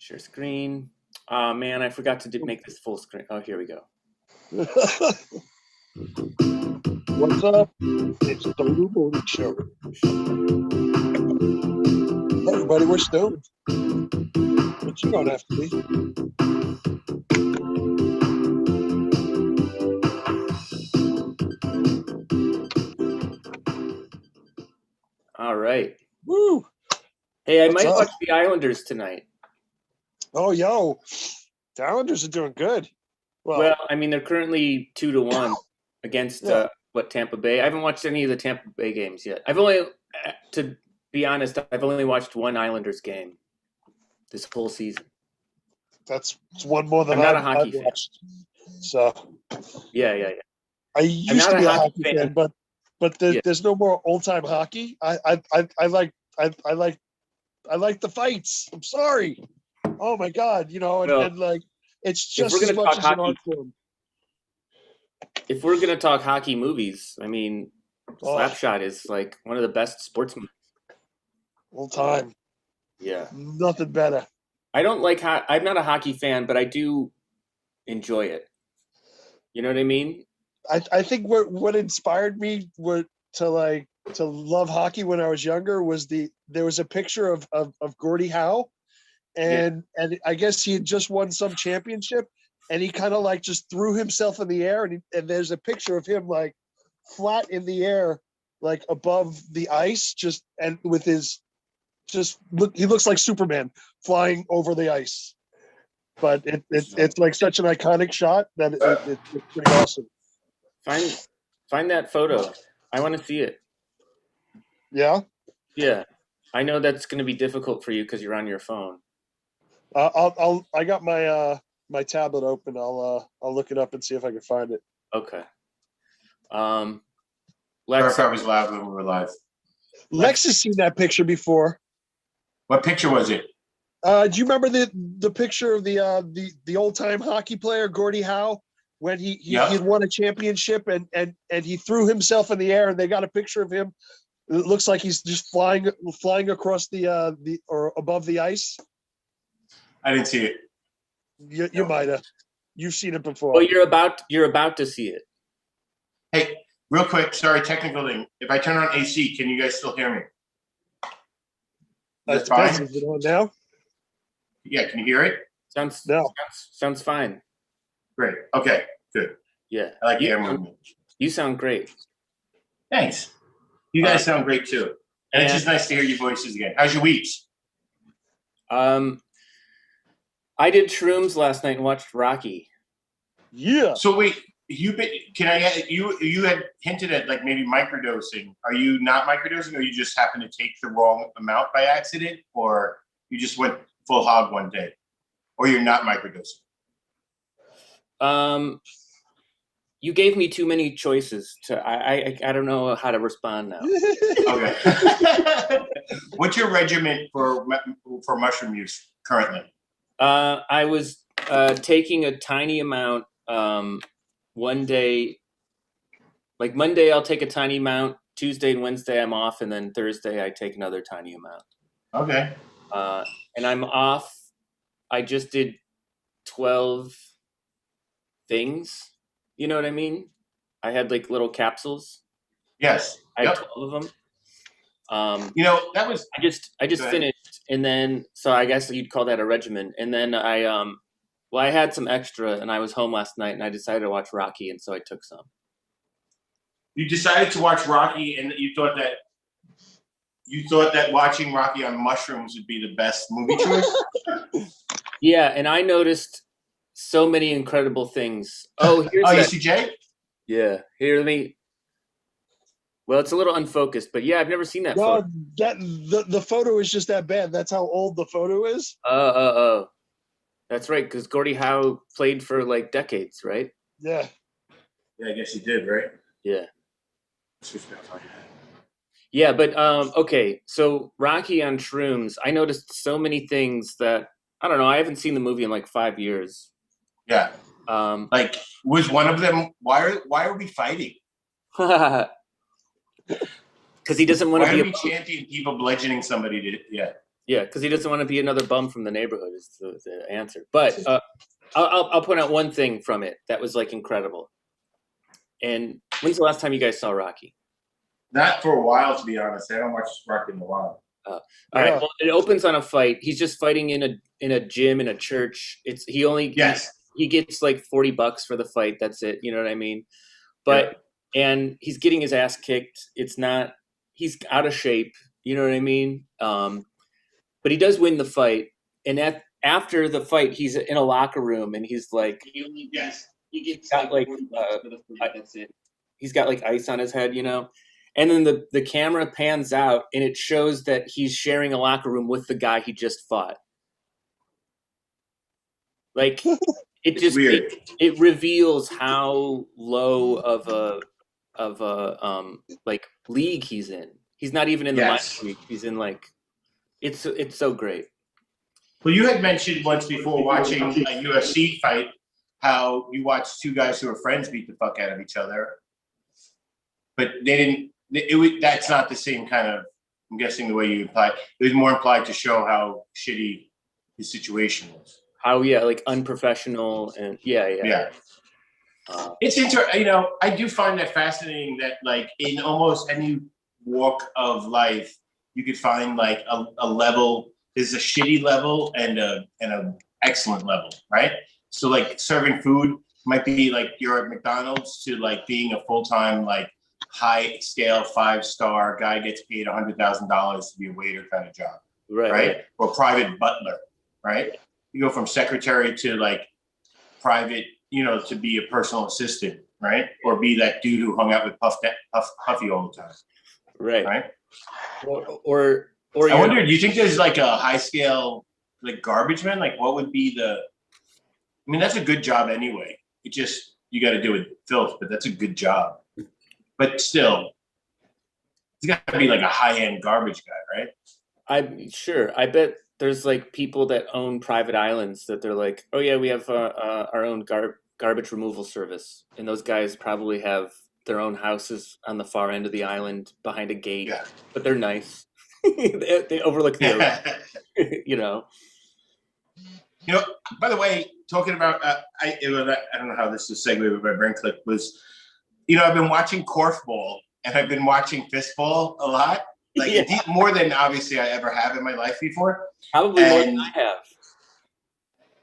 Share screen. Oh, man, I forgot to make this full screen. Oh, here we go. What's up? It's the Lou Morning Show. Everybody, we're stoned. But you don't have to be. All right. Woo! Hey, I What's might up? watch the Islanders tonight. Oh, yo. The Islanders are doing good. Well, I mean, they're currently 2-1 against Tampa Bay. I haven't watched any of the Tampa Bay games yet. To be honest, I've only watched one Islanders game this whole season. That's one more than I'm not a hockey fan. Watched. So yeah. I used to be a hockey fan, but there's no more old time hockey. I like the fights. I'm sorry. Oh my God, and like it's just as much as an art form. If we're gonna talk hockey movies, I mean, Slapshot is like one of the best sports movies all time. Yeah, nothing better. I don't like. I'm not a hockey fan, but I do enjoy it. You know what I mean? I think what inspired me to love hockey when I was younger was there was a picture of Gordie Howe, and I guess he had just won some championship, and he kind of like just threw himself in the air, and there's a picture of him like flat in the air, like above the ice, he looks like Superman flying over the ice. But it's like such an iconic shot that it's pretty awesome. Find that photo. I want to see it. Yeah? Yeah. I know that's going to be difficult for you because you're on your phone. I got my my tablet open. I'll look it up and see if I can find it. Okay. Lex, I was loud when we were live. Lex has seen that picture before. What picture was it? Do you remember the picture of the old time hockey player Gordie Howe when he won a championship and he threw himself in the air, and they got a picture of him? It looks like he's just flying across the or above the ice. I didn't see it. You might have. You've seen it before. Well, you're about to see it. Hey, real quick, sorry, technical thing. If I turn on AC, can you guys still hear me? That's fine. Is it on now? Yeah, can you hear it? Sounds fine. Great. Okay, good. Yeah. I like the air movement. You sound great. Thanks. You guys sound great too. And it's just nice to hear your voices again. How's your weeks? I did shrooms last night and watched Rocky. Yeah. So wait, you had hinted at like maybe microdosing. Are you not microdosing, or you just happened to take the wrong amount by accident, or you just went full hog one day, or you're not microdosing? You gave me too many choices. I don't know how to respond now. Okay. What's your regimen for mushroom use currently? I was taking a tiny amount one day. Like Monday, I'll take a tiny amount. Tuesday and Wednesday, I'm off, and then Thursday, I take another tiny amount. Okay. And I'm off. I just did 12 things. You know what I mean? I had like little capsules. Yes. I had 12 of them. That was. I just finished, and then so I guess you'd call that a regimen. And then I had some extra, and I was home last night, and I decided to watch Rocky, and so I took some. You decided to watch Rocky, and you thought that watching Rocky on mushrooms would be the best movie choice. Yeah, and I noticed so many incredible things. Oh, here's you see Jay? Yeah, here, let me. Well, it's a little unfocused, but yeah, I've never seen that photo. The photo is just that bad. That's how old the photo is. Oh. That's right, because Gordie Howe played for like decades, right? Yeah. Yeah, I guess he did, right? Yeah. Yeah, but okay. So Rocky on shrooms, I noticed so many things that I don't know. I haven't seen the movie in like 5 years. Yeah. Like, was one of them? Why are we fighting? Because he doesn't want to be. Why are we chanting people bludgeoning somebody to? Yeah. Yeah, because he doesn't want to be another bum from the neighborhood is the answer. But I'll point out one thing from it that was like incredible. And when's the last time you guys saw Rocky? Not for a while, to be honest. I don't watch Rocky in a while. All right. Well, it opens on a fight. He's just fighting in a gym in a church. He gets like $40 for the fight. That's it. You know what I mean? But and he's getting his ass kicked. He's out of shape. You know what I mean? But he does win the fight. And after the fight, he's in a locker room and he's like, he gets got like $40 for the fight. That's it. He's got like ice on his head, you know? And then the camera pans out and it shows that he's sharing a locker room with the guy he just fought. Like it just it reveals how low of a like league he's in. He's not even in the minor league. He's in like it's so great. Well, you had mentioned once before watching a UFC fight how you watched two guys who were friends beat the fuck out of each other, but they didn't. That's not the same kind of. I'm guessing the way you implied. It was more implied to show how shitty his situation was. How like unprofessional and yeah. It's interesting. You know, I do find that fascinating that like in almost any walk of life, you could find like a level. There's a shitty level and an excellent level, right? So like serving food might be like you're at McDonald's to like being a full-time like high scale 5-star guy gets paid $100,000 to be a waiter kind of job, right? Or private butler, right? You go from secretary to like private, you know, to be a personal assistant, right? Or be that dude who hung out with Puffy all the time, right? Or I wonder, do you think there's like a high scale like garbage man? Like what would be I mean, that's a good job anyway. It just, you got to do it filth, but that's a good job. But still, it's got to be like a high-end garbage guy, right? I'm sure. I bet there's like people that own private islands that they're like, oh yeah, we have our own garbage removal service. And those guys probably have their own houses on the far end of the island behind a gate, but they're nice. they overlook their, you know. You know, by the way, talking about, I don't know how this is a segue, but my brain click was, you know, I've been watching Korfball and I've been watching Fistball a lot, like more than obviously I ever have in my life before. Probably more than I have.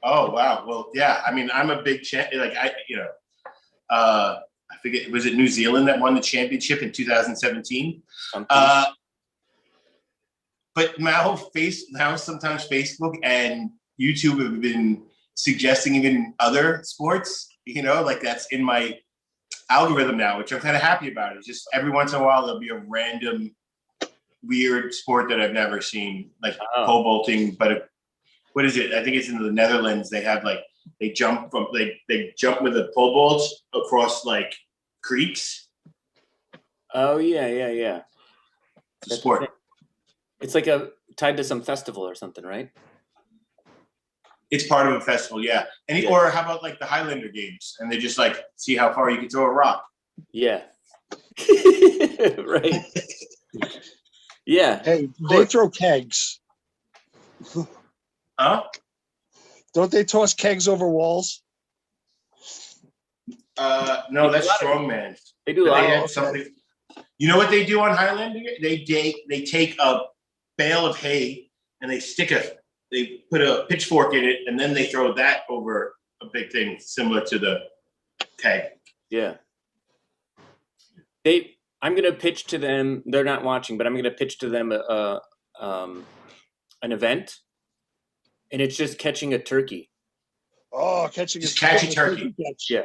Oh, wow. Well, yeah. I mean, I'm a big like I forget, was it New Zealand that won the championship in 2017? But now sometimes Facebook and YouTube have been suggesting even other sports, you know, like that's in my algorithm now, which I'm kind of happy about. It's just every once in a while there'll be a random weird sport that I've never seen, like pole vaulting. But what is it? I think it's in the Netherlands. They have like they jump with a pole vault across like creeks. Oh yeah. It's a sport. It's like tied to some festival or something, right? It's part of a festival, yeah. Or how about like the Highlander games, and they just like see how far you can throw a rock. Yeah. Right. Yeah. Hey, they throw kegs. Huh? Don't they toss kegs over walls? No, that's strongman. They do a lot of something. You know what they do on Highlander? They take a bale of hay and they put a pitchfork in it, and then they throw that over a big thing similar to the keg. Yeah. I'm going to pitch to them. They're not watching, but I'm going to pitch to them an event, and it's just catching a turkey. Oh, catch a turkey. Yeah.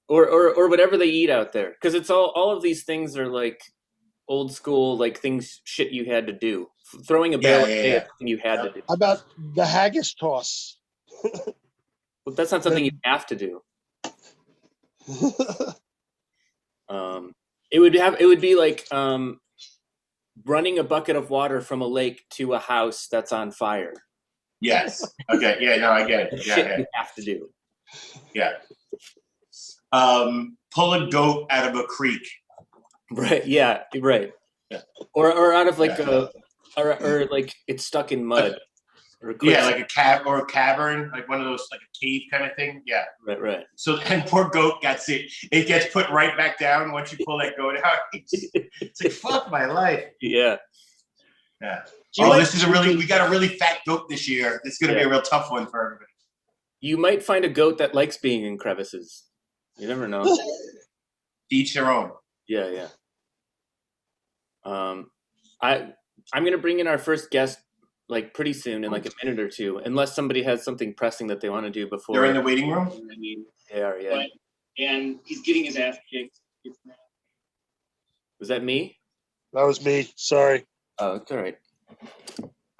Or whatever they eat out there. Because it's all of these things are like old school, like shit you had to do. Throwing a barrel is something you had to do. How about the haggis toss? Well, that's not something you have to do. It would be like running a bucket of water from a lake to a house that's on fire. Yes. Okay. Yeah. No, I get it. Yeah. You have to do. Yeah. Pull a goat out of a creek. Right. Yeah. Right. Yeah. Or out of like or like it's stuck in mud. Or like a cavern, like one of those, like a cave kind of thing. Yeah. Right. So then poor goat gets it. It gets put right back down once you pull that goat out. It's like, fuck my life. Yeah. Yeah. Oh, we got a really fat goat this year. It's going to be a real tough one for everybody. You might find a goat that likes being in crevices. You never know. Each their own. Yeah. I'm gonna bring in our first guest like pretty soon in like a minute or two, unless somebody has something pressing that they want to do before. They're in the waiting room. I mean, they are, yeah. And he's getting his ass kicked. Was that me? That was me. Sorry. Oh, it's all right.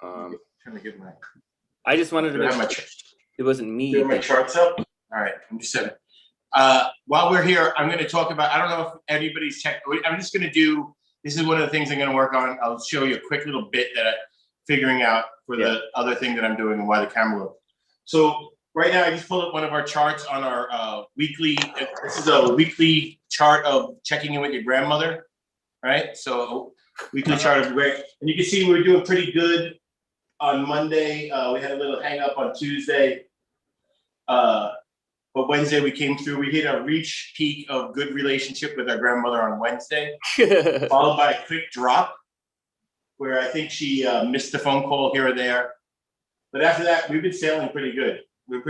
Trying to get my. I just wanted to make sure it wasn't me. Do I have my charts up? All right, I'm just setting. While we're here, I'm going to talk about. I don't know if anybody's checked. I'm just going to do. This is one of the things I'm going to work on. I'll show you a quick little bit that I'm figuring out for the other thing that I'm doing and why the camera low. So right now, I just pulled up one of our charts on our weekly. This is a weekly chart of checking in with your grandmother, right? So weekly chart of where, and you can see we were doing pretty good on Monday. We had a little hang up on Tuesday. But Wednesday we came through. We hit a reach peak of good relationship with our grandmother on Wednesday, followed by a quick drop where I think she missed the phone call here or there. But after that, we've been sailing pretty good. We're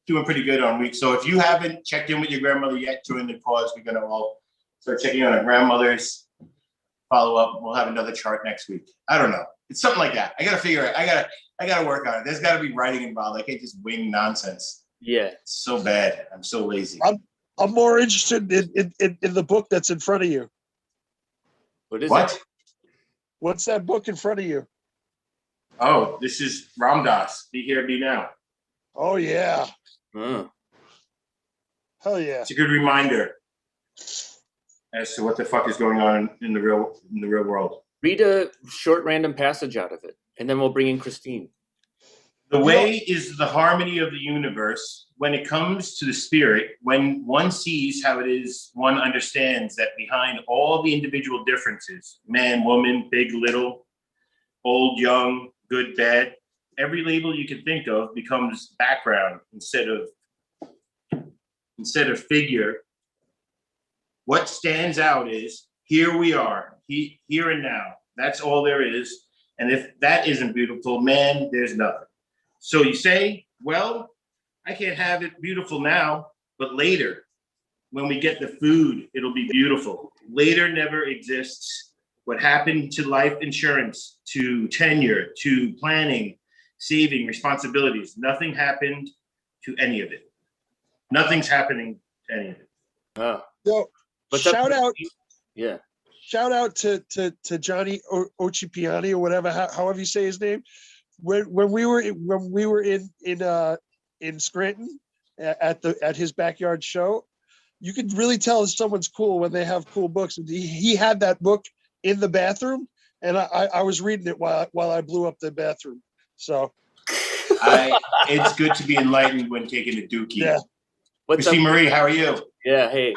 doing pretty good on weeks. So if you haven't checked in with your grandmother yet, join the cause. We're gonna all start checking on our grandmothers. Follow up. We'll have another chart next week. I don't know. It's something like that. I gotta figure it. I gotta work on it. There's gotta be writing involved. I can't just wing nonsense. Yeah. It's so bad. I'm so lazy. I'm more interested in the book that's in front of you. What is What? it? What's that book in front of you? Oh, this is Ram Dass. Be Here, Be Now. Oh yeah. Oh. Hell yeah. It's a good reminder as to what the fuck is going on in the real world. Read a short random passage out of it, and then we'll bring in Christine. The way is the harmony of the universe. When it comes to the spirit, when one sees how it is, one understands that behind all the individual differences, man, woman, big, little, old, young, good, bad, every label you can think of becomes background instead of figure. What stands out is here we are, here and now. That's all there is. And if that isn't beautiful, man, there's nothing. So you say, well, I can't have it beautiful now, but later, when we get the food, it'll be beautiful. Later never exists. What happened to life insurance, to tenure, to planning, saving, responsibilities, nothing happened to any of it. Nothing's happening to any of it. Oh. So, shout out. Yeah. Shout out to Johnny Ocipiani or whatever, however you say his name. When we were in Scranton at his backyard show, you could really tell if someone's cool when they have cool books. And he had that book in the bathroom, and I was reading it while I blew up the bathroom. So it's good to be enlightened when taking a dookie. Yeah. Christine Marie, how are you? Yeah, hey.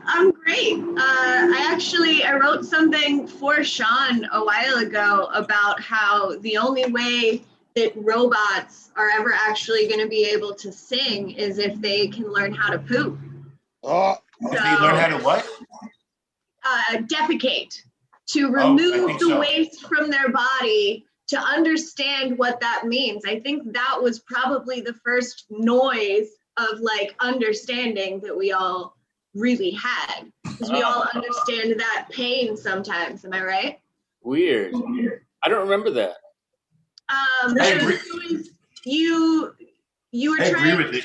I'm great. I wrote something for Shawn a while ago about how the only way that robots are ever actually going to be able to sing is if they can learn how to poop. Oh, If they learn how to what? Defecate, to remove the so. waste from their body, to understand what that means. I think that was probably the first noise of like understanding that we all really had, because we all understand that pain sometimes. Am I right? Weird. I don't remember that. You were trying to it.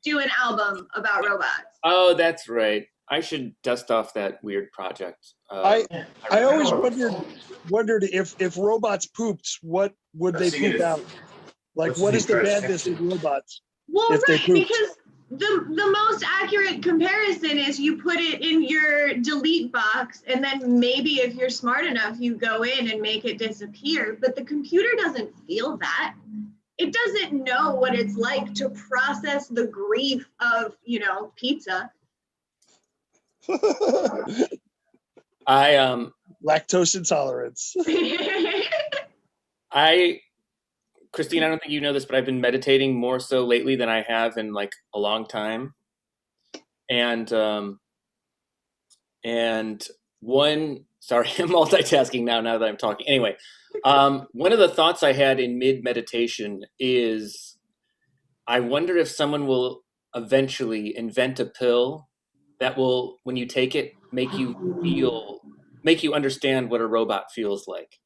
do an album about robots. Oh, that's right. I should dust off that weird project. I always wondered if robots pooped, what would they poop out? Like, what is the badness in robots? Well, if they right, pooped? because the most accurate comparison is you put it in your delete box, and then maybe if you're smart enough, you go in and make it disappear. But the computer doesn't feel that. It doesn't know what it's like to process the grief of, pizza. I Lactose intolerance. Christine, I don't think you know this, but I've been meditating more so lately than I have in like a long time. And sorry, I'm multitasking now that I'm talking. Anyway, one of the thoughts I had in mid meditation is, I wonder if someone will eventually invent a pill that will, when you take it, make you understand what a robot feels like.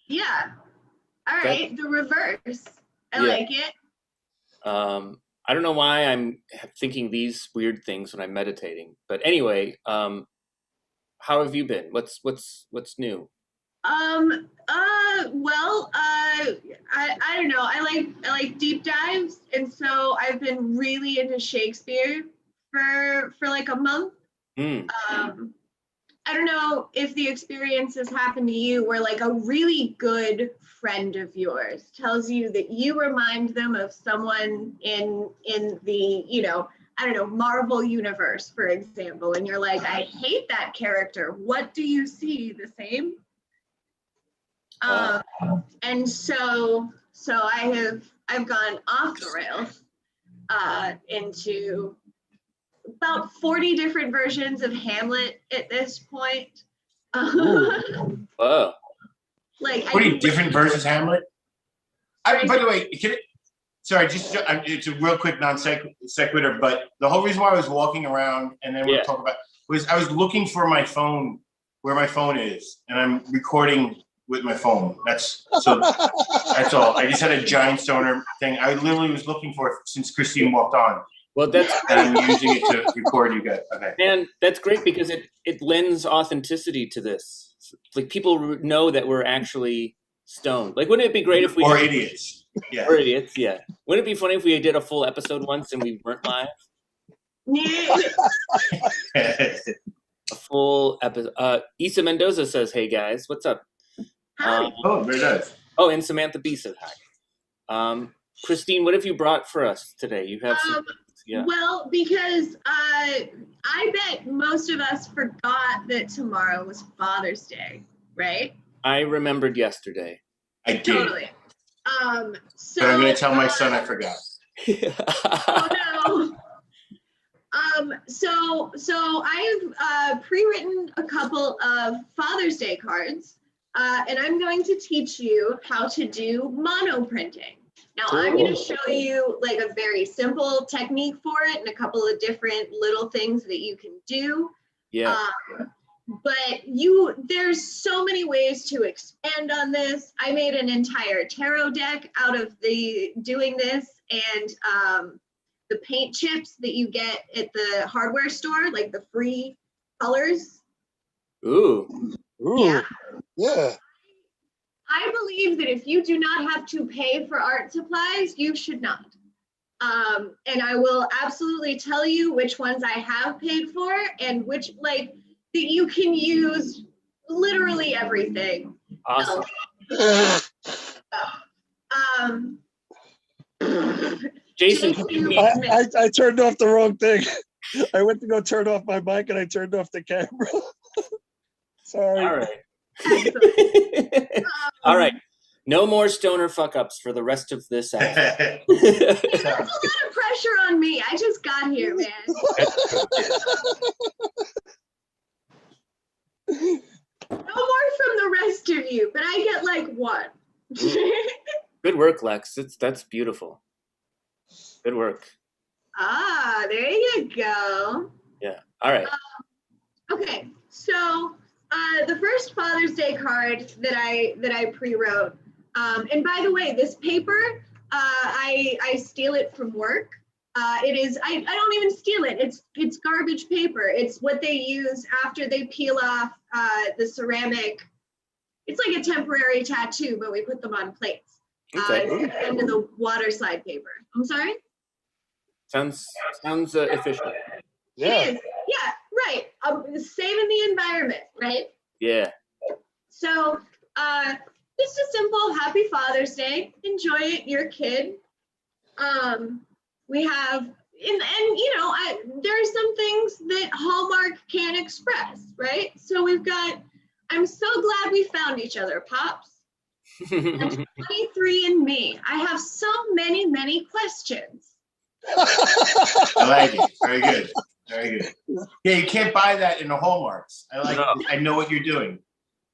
Yeah. All right. The reverse. I like it. I don't know why I'm thinking these weird things when I'm meditating, but anyway, how have you been? What's new? I don't know. I like deep dives, and so I've been really into Shakespeare for like a month. I don't know if the experience has happened to you where like a really good friend of yours tells you that you remind them of someone in the, I don't know, Marvel universe, for example, and you're like, I hate that character. What do you see? The same? And so I've gone off the rails into about 40 different versions of Hamlet at this point. Whoa. Like 40 different versions of Hamlet? By the way, it's a real quick non sequitur, but the whole reason why I was walking around and then we'll talk about was I was looking for my phone, where my phone is, and I'm recording with my phone. That's all. I just had a giant stoner thing. I literally was looking for it since Christine walked on. Well, and I'm using it to record you guys. Okay. And that's great because it lends authenticity to this. Like, people know that we're actually stoned. Like, wouldn't it be great if we... Or idiots. Yeah. Or idiots, yeah. Wouldn't it be funny if we did a full episode once and we weren't live? A full episode. Isa Mendoza says, hey, guys. What's up? Very nice. Oh, and Samantha B said hi. Christine, what have you brought for us today? You have some... Yeah. Well, because I bet most of us forgot that tomorrow was Father's Day, right? I remembered yesterday. I did. Totally. So I'm going to tell my son I forgot. Oh no. So I've pre-written a couple of Father's Day cards, and I'm going to teach you how to do mono printing. Now, I'm going to show you like a very simple technique for it and a couple of different little things that you can do. Yeah. But there's so many ways to expand on this. I made an entire tarot deck out of doing this, and the paint chips that you get at the hardware store, like the free colors. Ooh. Yeah. I believe that if you do not have to pay for art supplies, you should not. And I will absolutely tell you which ones I have paid for and which, like, that you can use literally everything. Awesome. Jason, I turned off the wrong thing. I went to go turn off my mic and I turned off the camera. Sorry. All right. All right. No more stoner fuck ups for the rest of this episode. There's a lot of pressure on me. I just got here, man. No more from the rest of you, but I get like one. Good work, Lex. That's beautiful. Good work. There you go. Yeah. All right. Okay. So the first Father's Day card that I pre-wrote, and by the way, this paper, I steal it from work. It is, I don't even steal it. It's garbage paper. It's what they use after they peel off the ceramic. It's like a temporary tattoo, but we put them on plates. Okay. It's into the water slide paper. I'm sorry? Sounds efficient. Yeah. It is. Yeah, right. Saving the environment, right? Yeah. So just a simple happy Father's Day. Enjoy it, your kid. We have, and you know, there are some things that Hallmark can't express, right? So we've got, I'm so glad we found each other, Pops. And 23andMe. I have so many, many questions. I like it. Very good. Very good. Yeah, you can't buy that in the Hallmarks. I know what you're doing.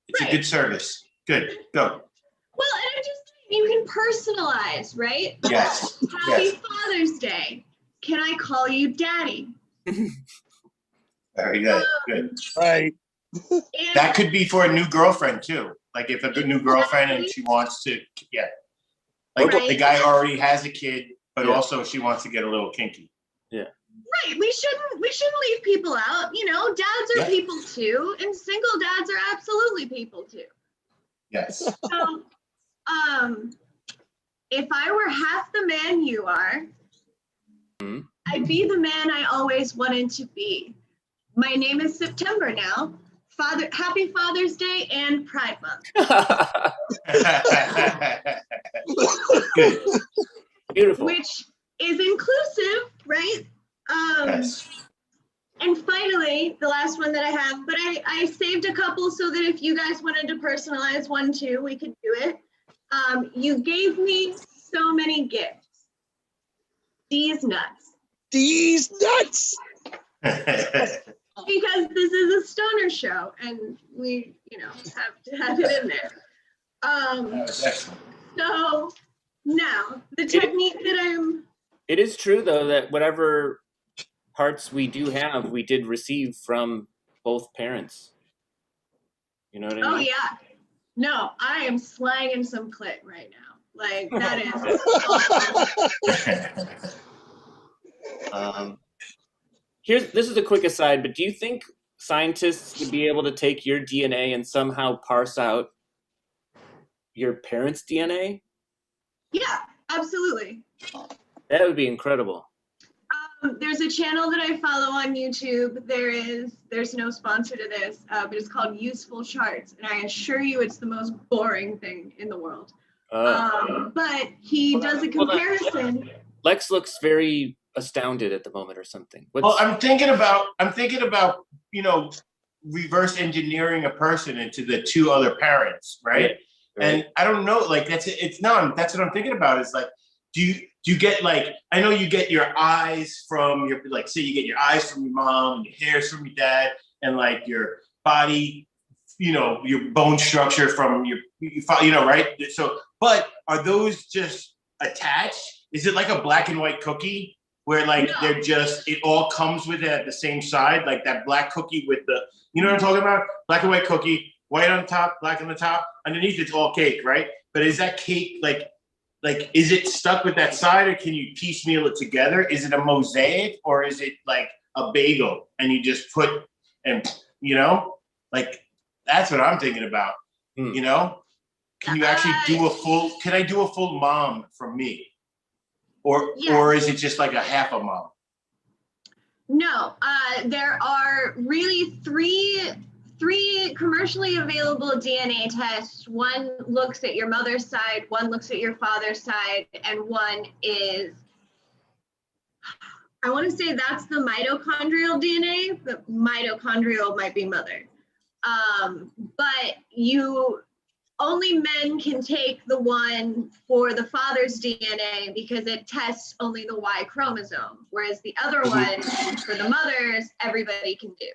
It's a good service. Good. Go. Well, and I'm just saying, you can personalize, right? Yes. Happy Father's Day. Can I call you Daddy? Very good. Good. Right. And That could be for a new girlfriend too. Like if a good new girlfriend and she wants to, like Right. the guy already has a kid, but Yeah. also she wants to get a little kinky. right, we shouldn't leave people out. You know, dads are Yeah. people too, and single dads are absolutely people too. Yes. So, if I were half the man you are, Mhm. I'd be the man I always wanted to be. My name is September now. Happy Father's Day and Pride Month. Good. Beautiful. Which is inclusive, right? Yes. And finally, the last one that I have, but I saved a couple so that if you guys wanted to personalize one too, we could do it. You gave me so many gifts. These nuts. These nuts. Because this is a stoner show and we, have to have it in there. Excellent. So now the technique that It is true, though, that whatever parts we do have, we did receive from both parents. You know what I oh mean? yeah. No, I am slanging some clit right now. Like that is This is a quick aside, but do you think scientists would be able to take your DNA and somehow parse out your parents' DNA? yeah, absolutely. That would be incredible. There's a channel that I follow on YouTube. There's no sponsor to this, but it's called Useful Charts, and I assure you, it's the most boring thing in the world. But he does a comparison. Lex looks very astounded at the moment, or something. Well, I'm thinking about reverse engineering a person into the two other parents, right? And I don't know, like that's what I'm thinking about. Is like, do you get like, I know you get your eyes from your, like, say you get your eyes from your mom, and your hair's from your dad, and like your body, your bone structure from your right? So, but are those just attached? Is it like a black and white cookie where like they're just, it all comes with it at the same side, like that black cookie with the, you know what I'm talking about? Black and white cookie, white on top, black on the top. Underneath it's all cake, right? But is that cake like is it stuck with that side, or can you piecemeal it together? Is it a mosaic, or is it like a bagel and you just put and like that's what I'm thinking about. Can you actually can I do a full mom from me? Or is it just like a half a mom? No, there are really three commercially available DNA tests. One looks at your mother's side, one looks at your father's side, and one is, I want to say that's the mitochondrial DNA, but mitochondrial might be mother. But only men can take the one for the father's DNA because it tests only the Y chromosome, whereas the other one for the mother's, everybody can do.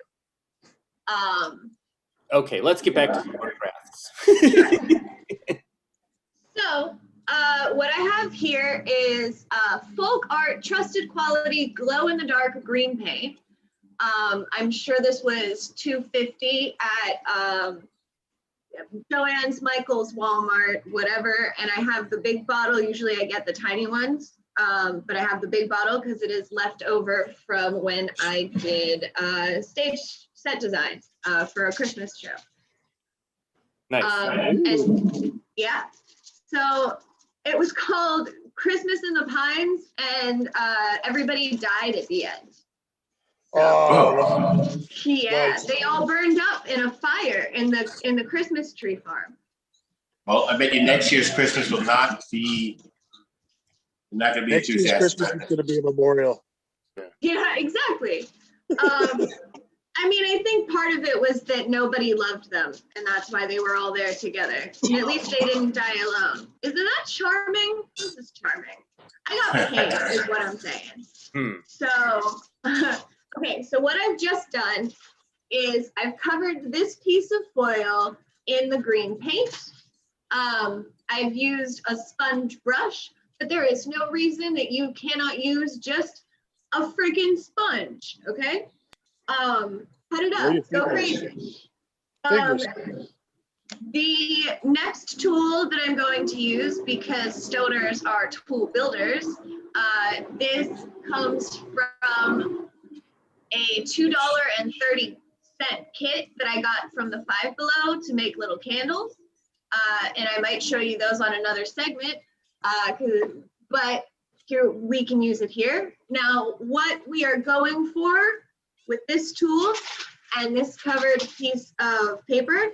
Okay, let's get back to photographs. So what I have here is folk art, trusted quality, glow in the dark green paint. I'm sure this was $2.50 at Joann's, Michael's, Walmart, whatever. And I have the big bottle. Usually I get the tiny ones, but I have the big bottle because it is left over from when I did stage set designs for a Christmas show. Nice. And yeah, so it was called Christmas in the Pines, and everybody died at the end. Oh, Yeah, nice. they all burned up in a fire in the Christmas tree farm. Well, I bet you next year's Christmas will not be. Not going to be Next year's enthusiastic. Christmas is going to be a memorial. Yeah, exactly. I mean, I think part of it was that nobody loved them, and that's why they were all there together. And at least they didn't die alone. Isn't that charming? This is charming. I got paid, is what I'm saying. So, okay, so what I've just done is I've covered this piece of foil in the green paint. I've used a sponge brush, but there is no reason that you cannot use just a freaking sponge, okay? Cut it up, go crazy. The next tool that I'm going to use, because stoners are tool builders, this comes from a $2.30 kit that I got from the Five Below to make little candles. And I might show you those on another segment, but here we can use it here. Now, what we are going for with this tool and this covered piece of paper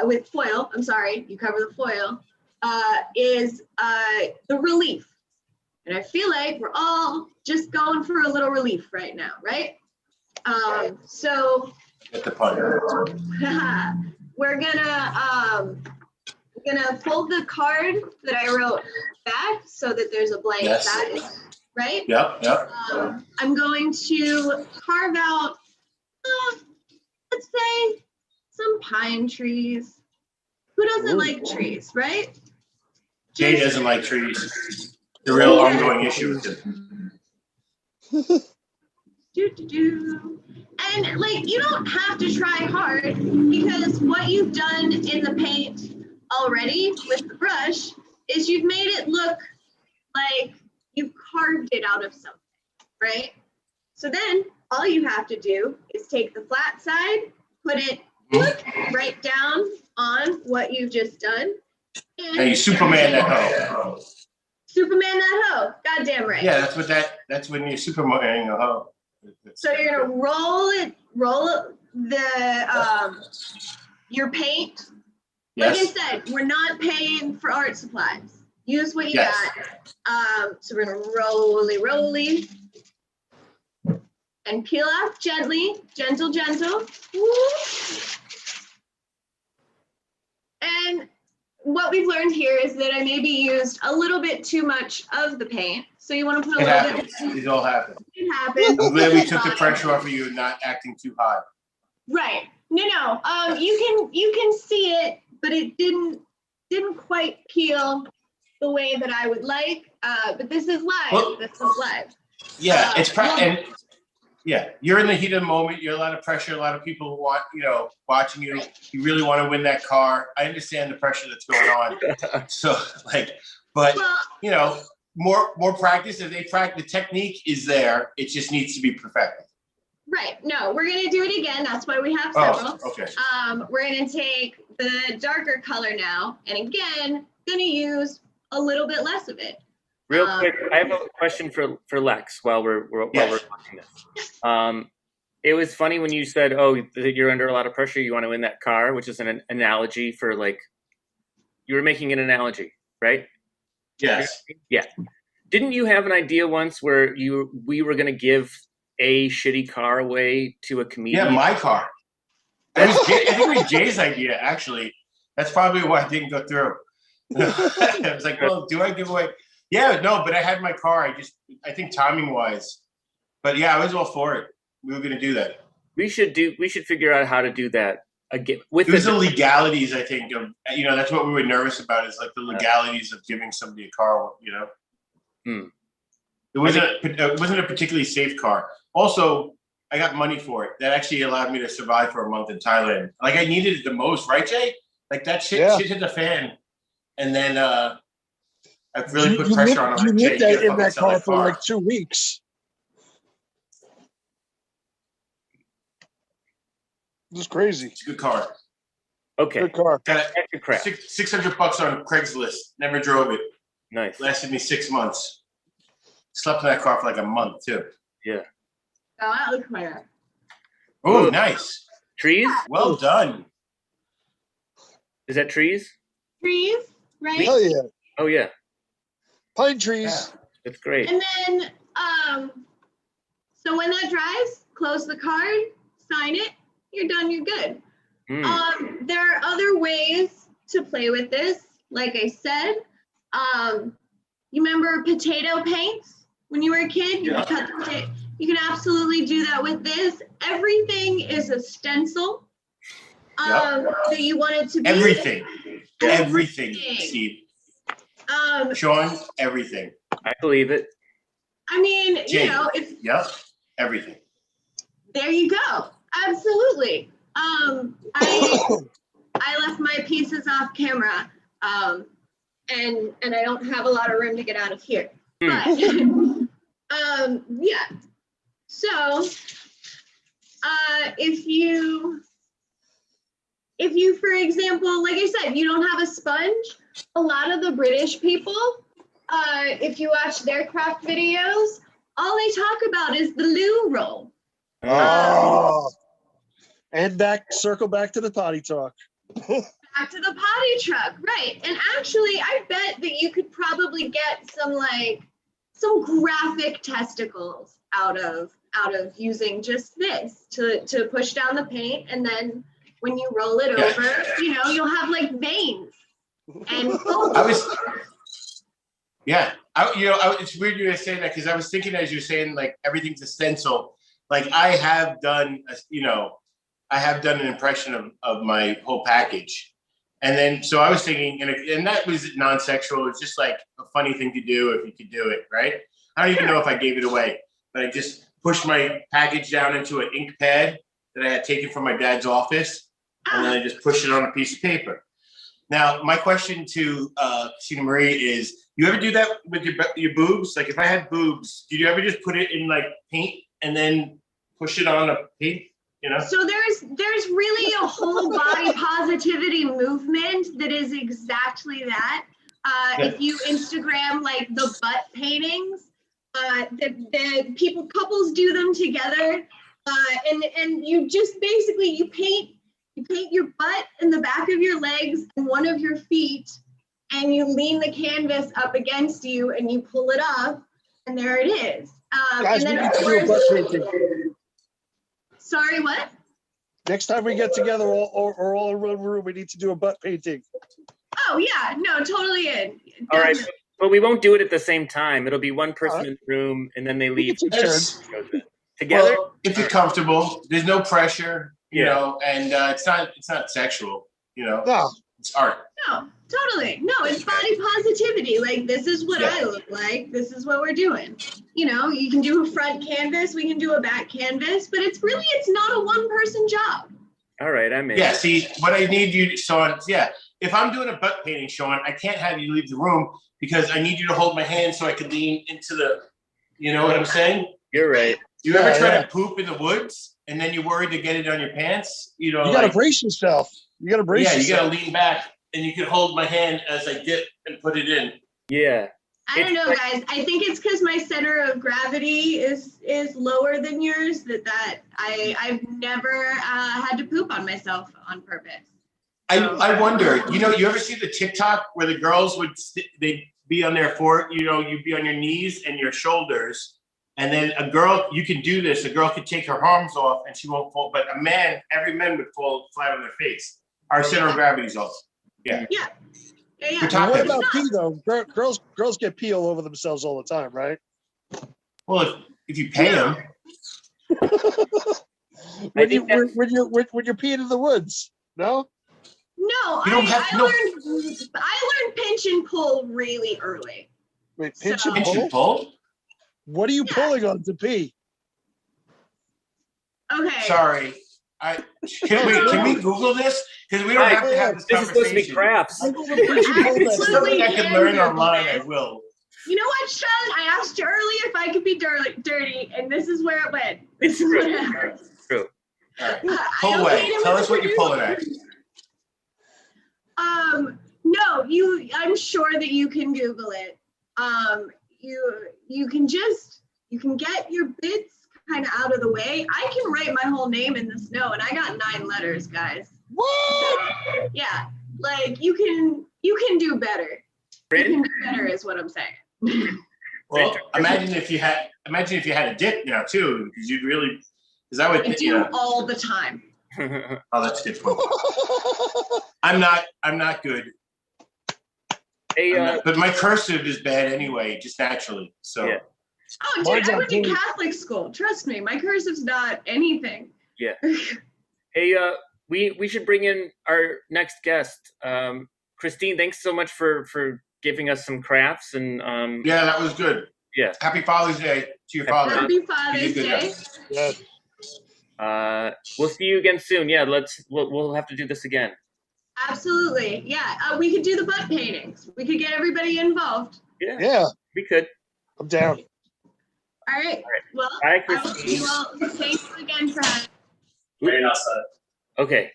with foil, I'm sorry, you cover the foil, is the relief. And I feel like we're all just going for a little relief right now, right? So Get the pun. we're gonna fold the card that I wrote back so that there's a blank side, right? Yep. I'm going to carve out, let's say, some pine trees. Who doesn't like trees, right? Jay doesn't like trees. The real ongoing issue with him. And like, you don't have to try hard, because what you've done in the paint already with the brush is you've made it look like you've carved it out of something, right? So then all you have to do is take the flat side, put it right down on what you've just done. And Hey, Superman that hoe. Superman that hoe, goddamn right. Yeah, that's when you're Superman a hoe. So you're gonna roll your paint. Like I said, we're not paying for art supplies. Use what you got. So we're gonna roly and peel off gently, gentle. Woo. And what we've learned here is that I maybe used a little bit too much of the paint. So you want to put a little bit. It all happens. It happens. I'm glad we took the pressure off of you and not acting too hot. Right. No. You can see it, but it didn't quite peel the way that I would like. But this is live. Well, this is live. Yeah, and yeah, you're in the heat of the moment. You're a lot of pressure. A lot of people want, watching you. You really want to win that car. I understand the pressure that's going on. So, more practice. If they practice, the technique is there. It just needs to be perfected. Right. No, we're gonna do it again. That's why we have several. Oh, okay. We're gonna take the darker color now, and again, gonna use a little bit less of it. Real quick, I have a question for Lex while we're watching this. It was funny when you said, "Oh, you're under a lot of pressure. You want to win that car," which is an analogy for you were making an analogy, right? Yes. Yeah. Didn't you have an idea once where we were going to give a shitty car away to a comedian? Yeah, my car. I think it was Jay's idea, actually. That's probably why it didn't go through. I was like, well, do I give away? Yeah, no, but I had my car. I think timing wise. But yeah, I was all for it. We were going to do that. We should figure out how to do that again. It was the legalities, I think, of, that's what we were nervous about, is like the legalities of giving somebody a car, It wasn't a particularly safe car. Also, I got money for it. That actually allowed me to survive for a month in Thailand. Like, I needed it the most, right, Jay? Like, that shit hit the fan. And then I really put pressure on him. You lived in that car for like 2 weeks. It was crazy. It's a good car. Okay. Good car. Got it. $600 on Craigslist. Never drove it. Nice. Lasted me 6 months. Slept in that car for like a month too. Yeah. Oh, that looks better. Oh, nice. Trees? Well done. Is that trees? Trees, right? Hell yeah. Oh yeah. Pine trees. Yeah. That's great. And then, so when that dries, close the card, sign it, you're done, you're good. Mm. There are other ways to play with this. Like I said, you remember potato paints when you were a kid? You Yeah. cut the potato. You can absolutely do that with this. Everything is a stencil that you want it to be. Everything, Steve. Shawn, everything. I believe it. I mean, Jane. you know, if Everything. there you go. Absolutely. I left my pieces off camera, and I don't have a lot of room to get out of here. But yeah. So if you, for example, like I said, you don't have a sponge, a lot of the British people, if you watch their craft videos, all they talk about is the loo roll. Oh. And circle back to the potty talk. Back to the potty truck, right? And actually, I bet that you could probably get some graphic testicles out of using just this to push down the paint, and then when you roll it over, you know, you'll have like veins. And it's weird you guys say that because I was thinking as you're saying like everything's a stencil. Like I have done an impression of my whole package. And then, so I was thinking, and that was non-sexual. It's just like a funny thing to do if you could do it, right? I don't even know if I gave it away, but I just pushed my package down into an ink pad that I had taken from my dad's office. And then I just pushed it on a piece of paper. Now, my question to Christina Marie is, you ever do that with your boobs? Like if I had boobs, did you ever just put it in like paint and then push it on a paint? You know? So there's really a whole body positivity movement that is exactly that. If you Instagram like the butt paintings, the couples do them together, and you just basically you paint your butt and the back of your legs and one of your feet, and you lean the canvas up against you and you pull it up, and there it is. Guys, and then we need to do a butt painting. Sorry, what? Next time we get together, all in one room, we need to do a butt painting. Oh yeah, no, totally in. All right, but we won't do it at the same time. It'll be one person in the room, and then they leave together. Well, if you're comfortable, there's no pressure, you know, and it's not sexual, you know. No. It's art. No, totally. No, it's body positivity. Like, this is what I look like. This is what we're doing. You know, you can do a front canvas. We can do a back canvas. But it's not a one-person job. All right, I'm in. Yeah, see, what I need you, Shawn, if I'm doing a butt painting, Shawn, I can't have you leave the room because I need you to hold my hand so I can lean into the, you know what I'm saying? You're right. You ever try to poop in the woods and then you're worried to get it on your pants? You know, you got to brace yourself. You got to brace yourself. You got to lean back and you can hold my hand as I dip and put it in. Yeah. I don't know, guys. I think it's because my center of gravity is lower than yours that I've never had to poop on myself on purpose. I wonder, you know, you ever see the TikTok where the girls they'd be on their you'd be on your knees and your shoulders. And then a girl, you can do this. A girl could take her arms off and she won't fall. But every man would fall flat on their face. Our center of gravity is off. Yeah. Yeah. What about pee though? Girls get pee all over themselves all the time, right? Well, if you pay them. when you're peeing in the woods, no. No, I learned pinch and pull really early. Wait, pinch and pull? What are you pulling on to pee? Okay. Sorry. Can we Google this? Because we don't have to have this conversation. This is supposed to be crafts. Something I can learn online, I will. You know what, Shawn? I asked you earlier if I could be dirty, and this is where it went. It's true. All right. Pull away. Tell us what you're pulling at. No, I'm sure that you can Google it. You can get your bits kind of out of the way. I can write my whole name in the snow, and I got 9 letters, guys. What? So, yeah, like you can do better. You can do better, is what I'm saying. Well, imagine if you had a dick now too, because you'd really Is that what I do all the time. Oh, that's good. I'm not good. Hey, But my cursive is bad anyway, just naturally. So. Yeah. Oh, dude, I went to Catholic school. Trust me, my cursive's not anything. Yeah. Hey, we should bring in our next guest. Christine, thanks so much for giving us some crafts and Yeah, that was good. Yeah. Happy Father's Day to your father. Happy Father's Day. Yeah. We'll see you again soon. Yeah, we'll have to do this again. Absolutely. Yeah. We could do the butt paintings. We could get everybody involved. Yeah. We could. I'm down. All right. Well, Bye, I will Christine. see you all. Thank you again for having me. Waiting outside. Okay.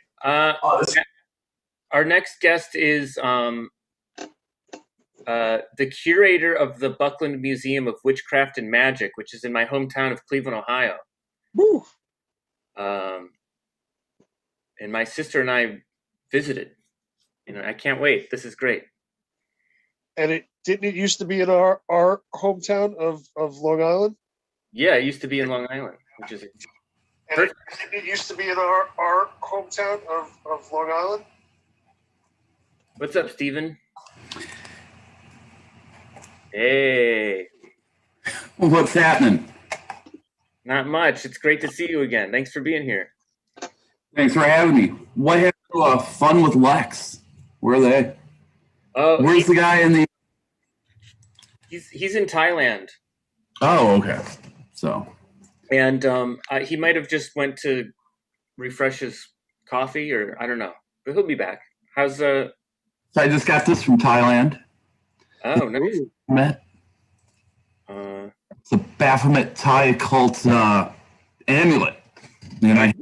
Our next guest is the curator of the Buckland Museum of Witchcraft and Magic, which is in my hometown of Cleveland, Ohio. Woo. And my sister and I visited. I can't wait. This is great. And it used to be in our hometown of Long Island? Yeah, it used to be in Long Island, which is it used to be in our hometown of Long Island? What's up, Steven? Hey. What's happening? Not much. It's great to see you again. Thanks for being here. Thanks for having me. What happened to Fun with Lex? Where are they? Oh, where's the guy in the? He's in Thailand. Oh, okay. So. And he might have just went to refresh his coffee, or I don't know. But he'll be back. How's So I just got this from Thailand. Oh, nice. Met. It's a Baphomet Thai occult amulet. And I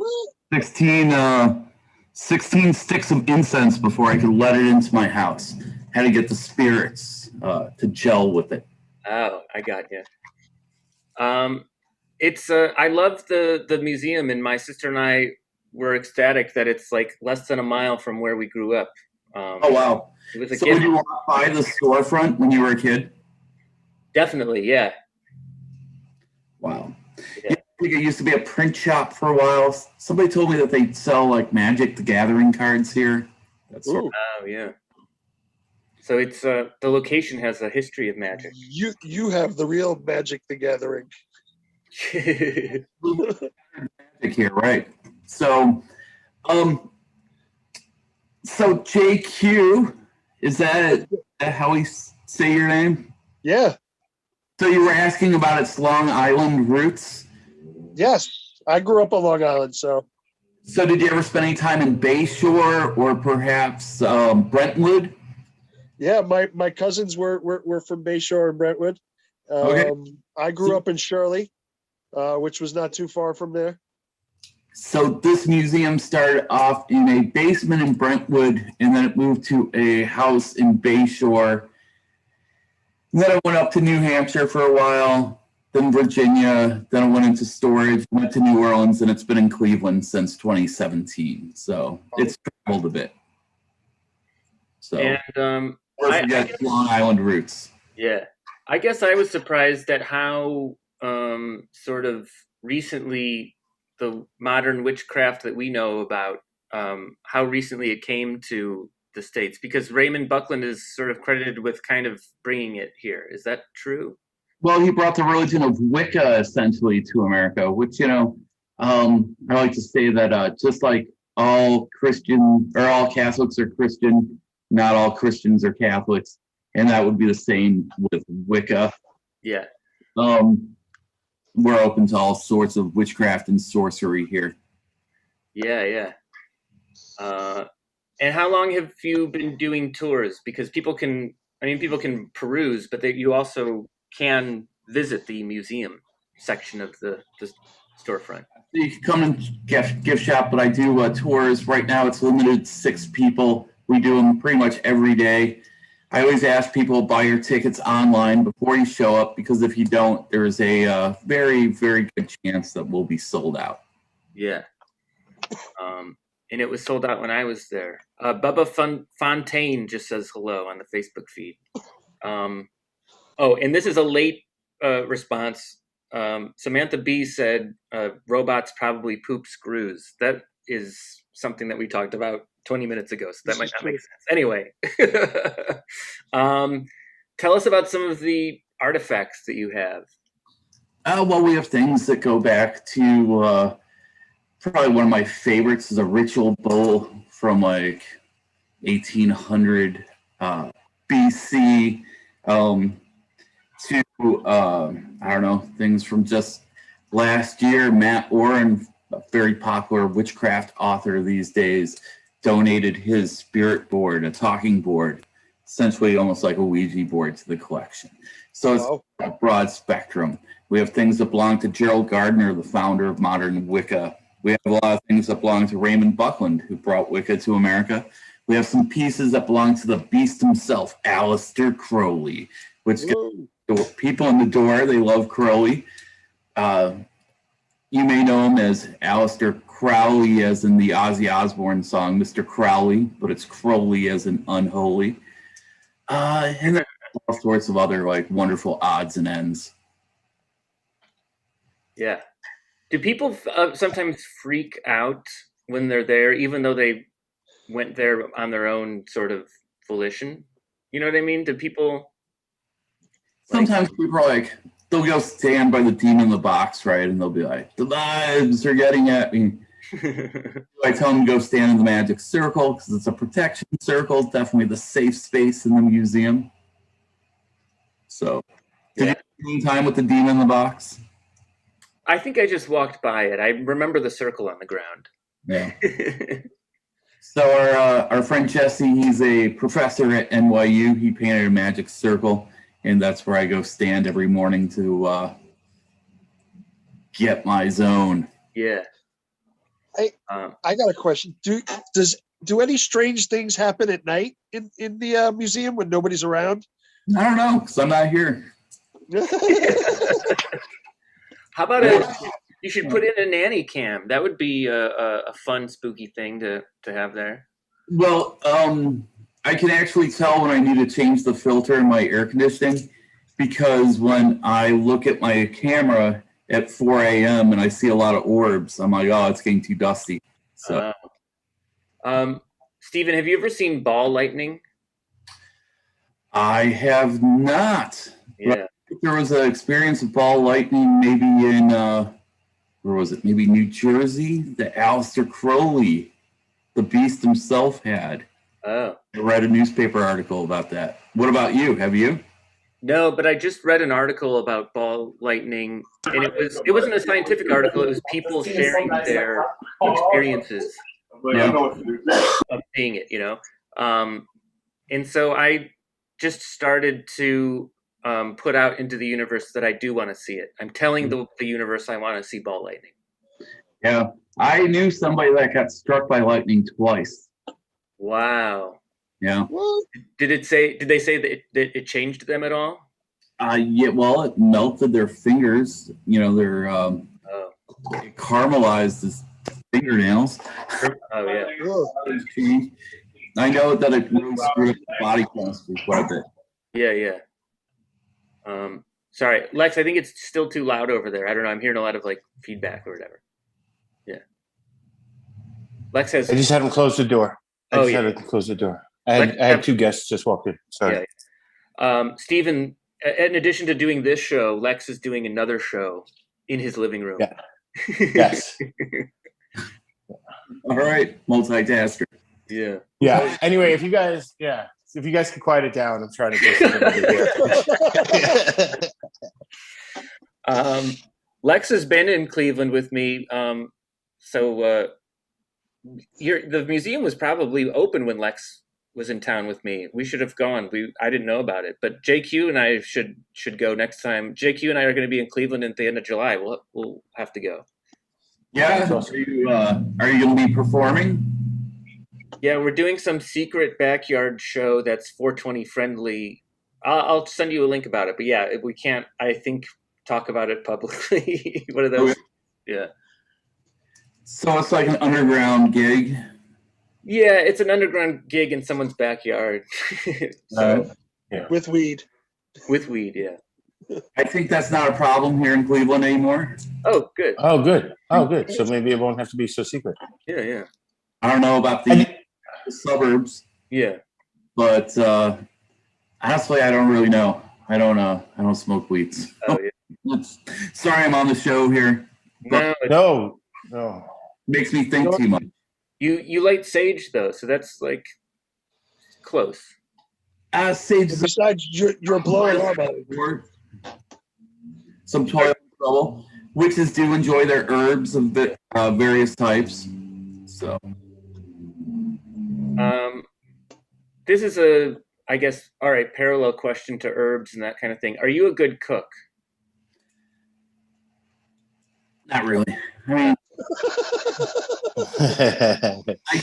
16 sticks of incense before I could let it into my house. Had to get the spirits to gel with it. Oh, I got you. It's I love the museum, and my sister and I were ecstatic that it's like less than a mile from where we grew up. Oh wow! It was a so gift. Did you walk by the storefront when you were a kid? Definitely, yeah. Wow. Yeah. I think it used to be a print shop for a while. Somebody told me that they sell like Magic the Gathering cards here. That's Oh yeah. So it's the location has a history of magic. You have the real Magic the Gathering. Magic here, right? So, so JQ, is that how we say your name? Yeah. So you were asking about its Long Island roots? Yes, I grew up on Long Island, so. So did you ever spend any time in Bayshore or perhaps Brentwood? Yeah, my cousins were from Bayshore and Brentwood. Okay. I grew up in Shirley, which was not too far from there. So this museum started off in a basement in Brentwood, and then it moved to a house in Bayshore. And then I went up to New Hampshire for a while, then Virginia, then I went into storage, went to New Orleans, and it's been in Cleveland since 2017. So it's traveled a bit. So And I guess Long Island roots. Yeah, I guess I was surprised at how sort of recently the modern witchcraft that we know about, how recently it came to the States, because Raymond Buckland is sort of credited with kind of bringing it here. Is that true? Well, he brought the religion of Wicca essentially to America, which, I like to say that just like all Christian or all Catholics are Christian, not all Christians are Catholics. And that would be the same with Wicca. Yeah. We're open to all sorts of witchcraft and sorcery here. Yeah. And how long have you been doing tours? Because people can peruse, but you also can visit the museum section of the storefront. You can come and gift shop, but I do tours. Right now it's limited to 6 people. We do them pretty much every day. I always ask people to buy your tickets online before you show up, because if you don't, there's a very, very good chance that we'll be sold out. Yeah. And it was sold out when I was there. Bubba Fontaine just says hello on the Facebook feed. And this is a late response. Samantha B said robots probably poop screws. That is something that we talked about 20 minutes ago, so that might not make sense. Anyway, tell us about some of the artifacts that you have. Well, we have things that go back to probably one of my favorites is a ritual bowl from like 1800 BC to I don't know, things from just last year. Matt Oren, a very popular witchcraft author these days, donated his spirit board, a talking board, essentially almost like a Ouija board, to the collection. So it's a broad spectrum. We have things that belong to Gerald Gardner, the founder of modern Wicca. We have a lot of things that belong to Raymond Buckland, who brought Wicca to America. We have some pieces that belong to the beast himself, Aleister Crowley, which people in the door, they love Crowley. You may know him as Aleister Crowley, as in the Ozzy Osbourne song, Mr. Crowley, but it's Crowley as in unholy. And then all sorts of other like wonderful odds and ends. Yeah. Do people sometimes freak out when they're there, even though they went there on their own sort of volition? You know what I mean? Do people... Sometimes people are like, they'll go stand by the demon in the box, right? And they'll be like, the vibes are getting at me. I tell them to go stand in the magic circle because it's a protection circle. It's definitely the safe space in the museum. So, did you spend time with the demon in the box? I think I just walked by it. I remember the circle on the ground. Yeah. So our friend Jesse, he's a professor at NYU. He painted a magic circle, and that's where I go stand every morning to get my zone. Yeah. I got a question. Do any strange things happen at night in the museum when nobody's around? I don't know, because I'm not here. How about you should put in a nanny cam. That would be a fun, spooky thing to have there. Well, I can actually tell when I need to change the filter in my air conditioning, because when I look at my camera at 4 a.m. and I see a lot of orbs, I'm like, oh, it's getting too dusty. So, Stephen, have you ever seen ball lightning? I have not. Yeah. There was an experience of ball lightning maybe in, where was it? Maybe New Jersey, that Aleister Crowley, the beast himself, had. Oh. I read a newspaper article about that. What about you? Have you? No, but I just read an article about ball lightning, and it wasn't a scientific article. It was people sharing their experiences of seeing it, you know. And so I just started to put out into the universe that I do want to see it. I'm telling the universe I want to see ball lightning. Yeah, I knew somebody that got struck by lightning twice. Wow. Yeah. Did they say that it changed them at all? Yeah. Well, it melted their fingers. You know, it caramelized his fingernails. Oh yeah. I know that it really screwed up the body chemistry quite a bit. Yeah. Sorry, Lex, I think it's still too loud over there. I don't know. I'm hearing a lot of like feedback or whatever. Yeah. Lex has. I just had him close the door. I had to close the door. I had two guests just walked in. Sorry. Yeah. Stephen, in addition to doing this show, Lex is doing another show in his living room. Yeah. Yes. All right, multitasker. Yeah. Yeah. Anyway, if you guys can quiet it down, I'm trying to do something. Lex has been in Cleveland with me. So the museum was probably open when Lex was in town with me. We should have gone. I didn't know about it, but JQ and I should go next time. JQ and I are going to be in Cleveland at the end of July. We'll have to go. Yeah. Are you going to be performing? Yeah, we're doing some secret backyard show that's 420 friendly. I'll send you a link about it. But yeah, if we can't, I think, talk about it publicly. One of those. Okay. Yeah. So it's like an underground gig? Yeah, it's an underground gig in someone's backyard. Yeah. With weed. With weed, yeah. I think that's not a problem here in Cleveland anymore. Oh, good. Oh, good. Oh, good. So maybe it won't have to be so secret. Yeah. I don't know about the suburbs, Yeah. but honestly, I don't really know. I don't smoke weeds. Oh, yeah. Sorry, I'm on the show here. No, No. Makes me think too much. you light sage though, so that's like close. Sage is Besides, you're blowing up on it. some toilet trouble. Witches do enjoy their herbs of various types. So, This is I guess, all right, parallel question to herbs and that kind of thing. Are you a good cook? not really. I mean,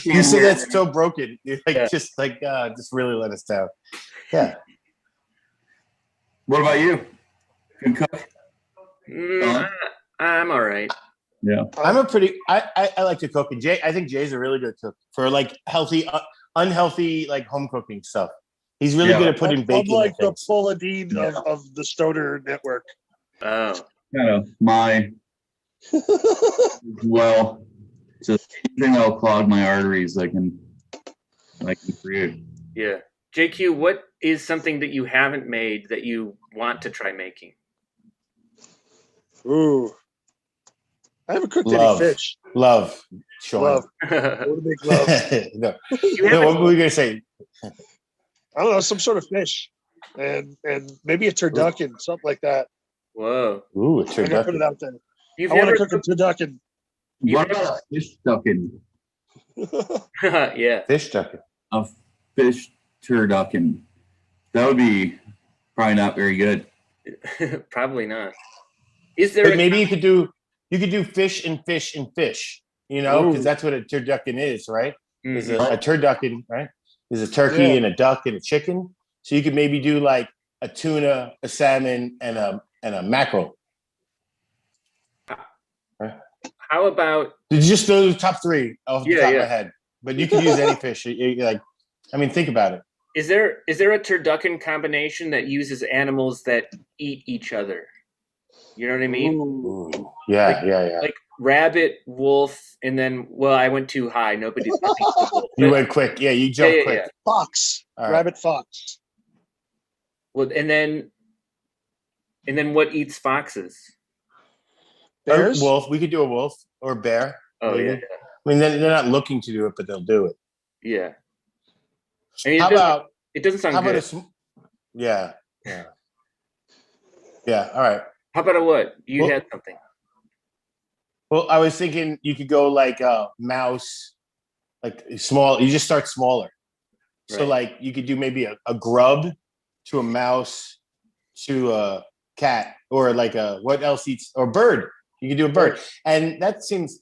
You said that's so broken. You're like, just really let us down. Yeah. What about you? Good cook? I'm all right. Yeah. I like to cook, and I think Jay's a really good cook for like healthy, unhealthy, like home cooking stuff. He's really good at putting bacon. I'm like in the Paula Dean of the Stoner Network. Oh. Kind of my well, just anything that'll clog my arteries, I can create. Yeah. JQ, what is something that you haven't made that you want to try making? Ooh. I haven't cooked Love. any fish. Love, Shawn. Love. I want to make love. No, what were we gonna say? I don't know, some sort of fish. And maybe a turducken, something like that. Whoa. Ooh, a I gotta put it turducken. out there. You've I want never to cook a turducken. What about a fish ducking? Yeah. Fish ducken. A fish turducken. That would be probably not very good. Probably not. Is there But maybe you could do fish and fish and fish. You know, because Ooh. that's what a turducken is, right? Is Mhm. a turducken, right? Is a turkey and a duck and a chicken. So you could maybe do like a tuna, a salmon, and a mackerel. How about Just those top three off the top of Yeah. my head. But you could use any fish. Think about it. is there a turducken combination that uses animals that eat each other? You know what I mean? Ooh. Ooh. Yeah. Like rabbit, wolf, and then I went too high. Nobody's You went quick. Yeah, you jumped quick. Yeah. Fox. All right. Rabbit fox. Well, and then what eats foxes? Bears? Or wolf. We could do a wolf or bear. Oh maybe. yeah. I mean, they're not looking to do it, but they'll do it. Yeah. I mean, it doesn't sound how good. about yeah. All right. How about a what? You Well- had something. Well, I was thinking you could go like a mouse, like small. You just start smaller. So Right. like you could do maybe a grub to a mouse to a cat, or like what else eats, or bird. You could do a bird, and that seems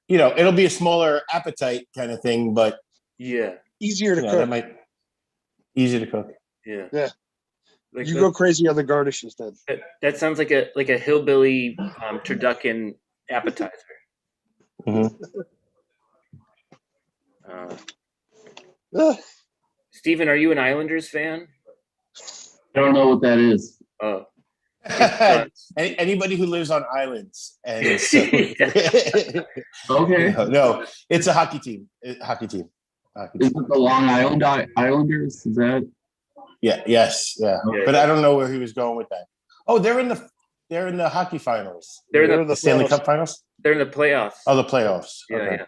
it'll be a smaller appetite kind of thing, but Yeah. Easier to that cook. might easy to cook. Yeah. Yeah. Like You go crazy on the garnishes then. that sounds like a hillbilly turducken appetizer. Mhm. Steven, are you an Islanders fan? I don't know what that is. Oh. Anybody who lives on islands, and Okay. no, it's a hockey team. Hockey team. Is it the Long Island Islanders? Is that? Yeah. Yes. Yeah. Yeah. But I don't know where he was going with that. Oh, they're in the hockey finals. They're in They're the in the Stanley playoffs. Cup finals. They're in the playoffs. Oh, the playoffs. Yeah, Okay. yeah.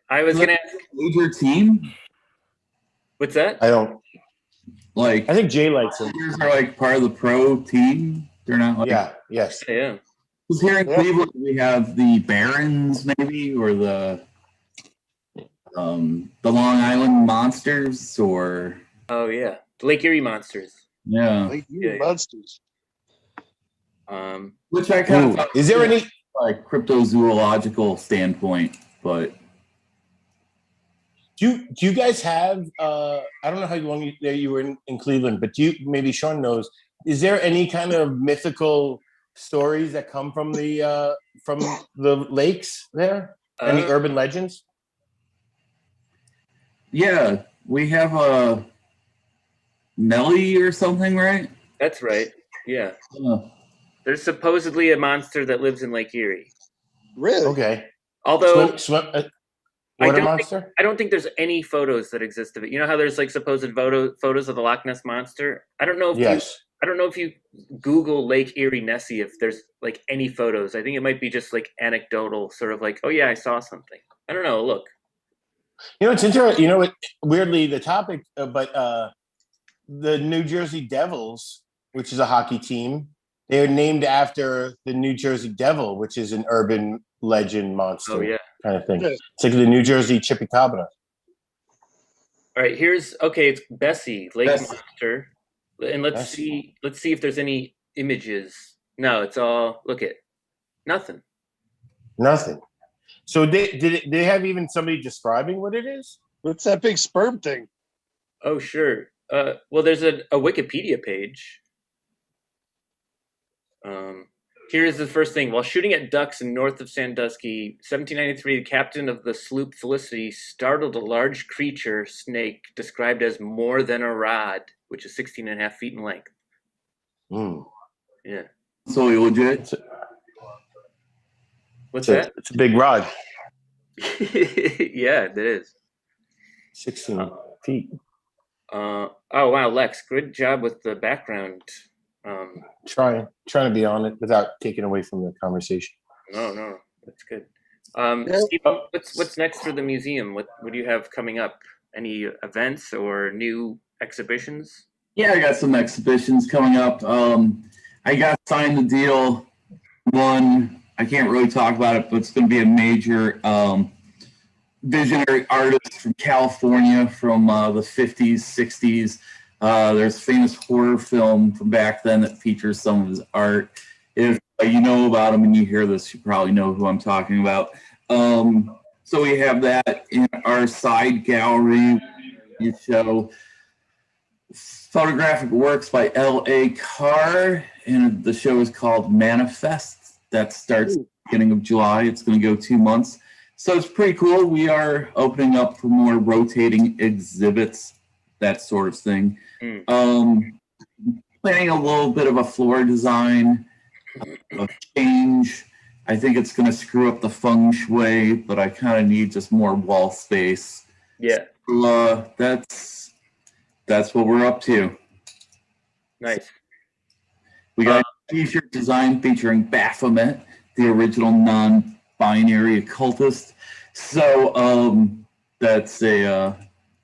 I was gonna ask. Major team? What's that? I don't. Like I think Jay likes them. Islanders are like part of the pro team. They're not like. Yeah. Yes. Yeah. Because here in Cleveland we have the Barons, maybe, or the Long Island Monsters, or Oh yeah. The Lake Erie Monsters. yeah. Like you Yeah. monsters. Which I kind of Ooh. thought Is there any? like cryptozoological standpoint, but Do you guys have? I don't know how long you were in Cleveland, but maybe Shawn knows. Is there any kind of mythical stories that come from the lakes there? Any urban legends? yeah, we have a Nelly or something, right? That's right. Yeah. There's supposedly a monster that lives in Lake Erie. Really? Okay. Although Water I don't monster? I don't think there's any photos that exist of it. You know how there's like supposed photos of the Loch Ness monster? I don't know if you Google Lake Erie Nessie if there's like any photos. I think it might be just like anecdotal, sort of like, oh yeah, I saw something. I don't know. Look. It's interesting. Weirdly, the topic, but the New Jersey Devils, which is a hockey team, they are named after the New Jersey Devil, which is an urban legend monster kind of thing. Yeah. It's like the New Jersey Chupacabra. All right, it's Bessie, Lake Bessie. Monster. And let's see if there's any images. No, it's all nothing. Nothing. So they have even somebody describing what it is? What's that big sperm thing? Oh, sure. Well, there's a Wikipedia page. Here's the first thing. While shooting at ducks in north of Sandusky, 1793, the captain of the sloop Felicity startled a large creature, snake, described as more than a rod, which is 16 and a half feet in length. Yeah. So legit. What's that? It's a big rod. Yeah, it is. 16 feet. Oh, wow, Lex, good job with the background. Trying to be on it without taking away from the conversation. No, that's good. Yeah. Steve, what's next for the museum? What do you have coming up? Any events or new exhibitions? Yeah, I got some exhibitions coming up. I got signed the deal. One, I can't really talk about it, but it's going to be a major visionary artist from California from the 50s, 60s. There's a famous horror film from back then that features some of his art. If you know about him and you hear this, you probably know who I'm talking about. So we have that in our side gallery. You show photographic works by L.A. Carr, and the show is called Manifest. That starts at the beginning of July. It's going to go 2 months. So it's pretty cool. We are opening up for more rotating exhibits, that sort of thing. Planning a little bit of a floor design, a change. I think it's going to screw up the feng shui, but I kind of need just more wall space. Yeah. So, that's what we're up to. Nice. We got a t-shirt design featuring Baphomet, the original non-binary occultist. So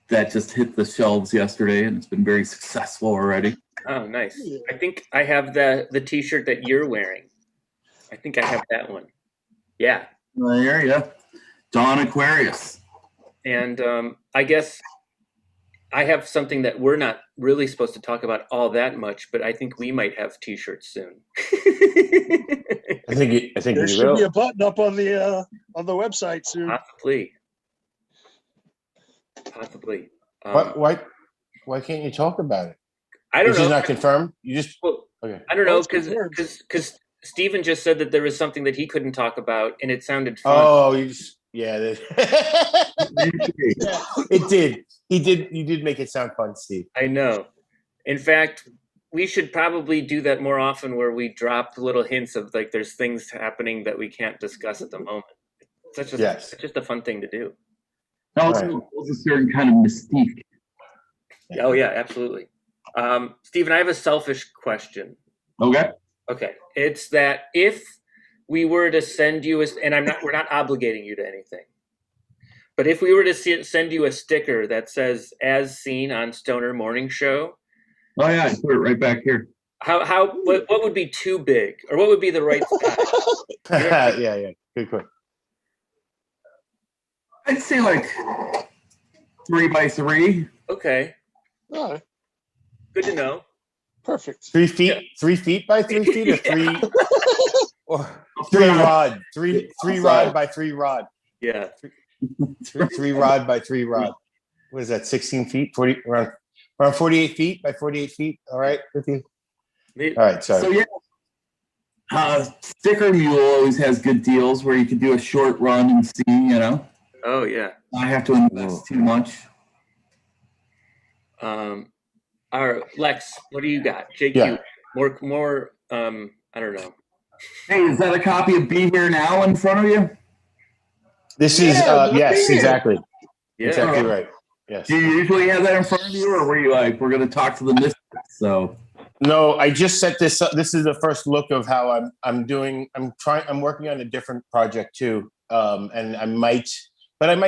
that just hit the shelves yesterday, and it's been very successful already. Oh, nice. I think I have the t-shirt that you're wearing. I think I have that one. Yeah. There, yeah. Dawn Aquarius. And I guess I have something that we're not really supposed to talk about all that much, but I think we might have t-shirts soon. I think There we should will. be a button up on the website soon. Possibly. Why can't you talk about it? I don't Which know. is not confirmed. You just okay. I don't know Well, it's because Steven just said that there was something that he couldn't talk about, and it sounded fun. Oh, you just it did. You did make it sound fun, Steve. I know. In fact, we should probably do that more often, where we drop little hints of like there's things happening that we can't discuss at the moment. It's just a fun thing to do. Also, a certain kind of mystique. Oh yeah, absolutely. Steven, I have a selfish question. Okay. It's that if we were to send you we're not obligating you to anything. But if we were to send you a sticker that says "As seen on Stoner Morning Show," oh yeah, I put it right back here. What would be too big, or what would be the right size? Yeah. Good question. I'd say like 3x3. Okay, All right. good to know. Perfect. 3 feet, Yeah. 3 feet by 3 feet, or three, or 3 rod, 3 rod by 3 rod, Yeah. 3 rod by 3 rod. What is that? 16 feet, 40 around 48 feet by 48 feet. All right, with you. All right, sorry. So yeah, Sticker Mule always has good deals where you can do a short run and see. Oh yeah. I have to invest too much. All right, Lex, what do you got? JQ, Yeah. more I don't know. Hey, is that a copy of Be Here Now in front of you? This is Yeah, yes, man. exactly. Yeah. Exactly right. Yes. Do you usually have that in front of you, or were you like, we're going to talk to the misfits? So No, I just set this up. This is the first look of how I'm doing. I'm working on a different project too. And I might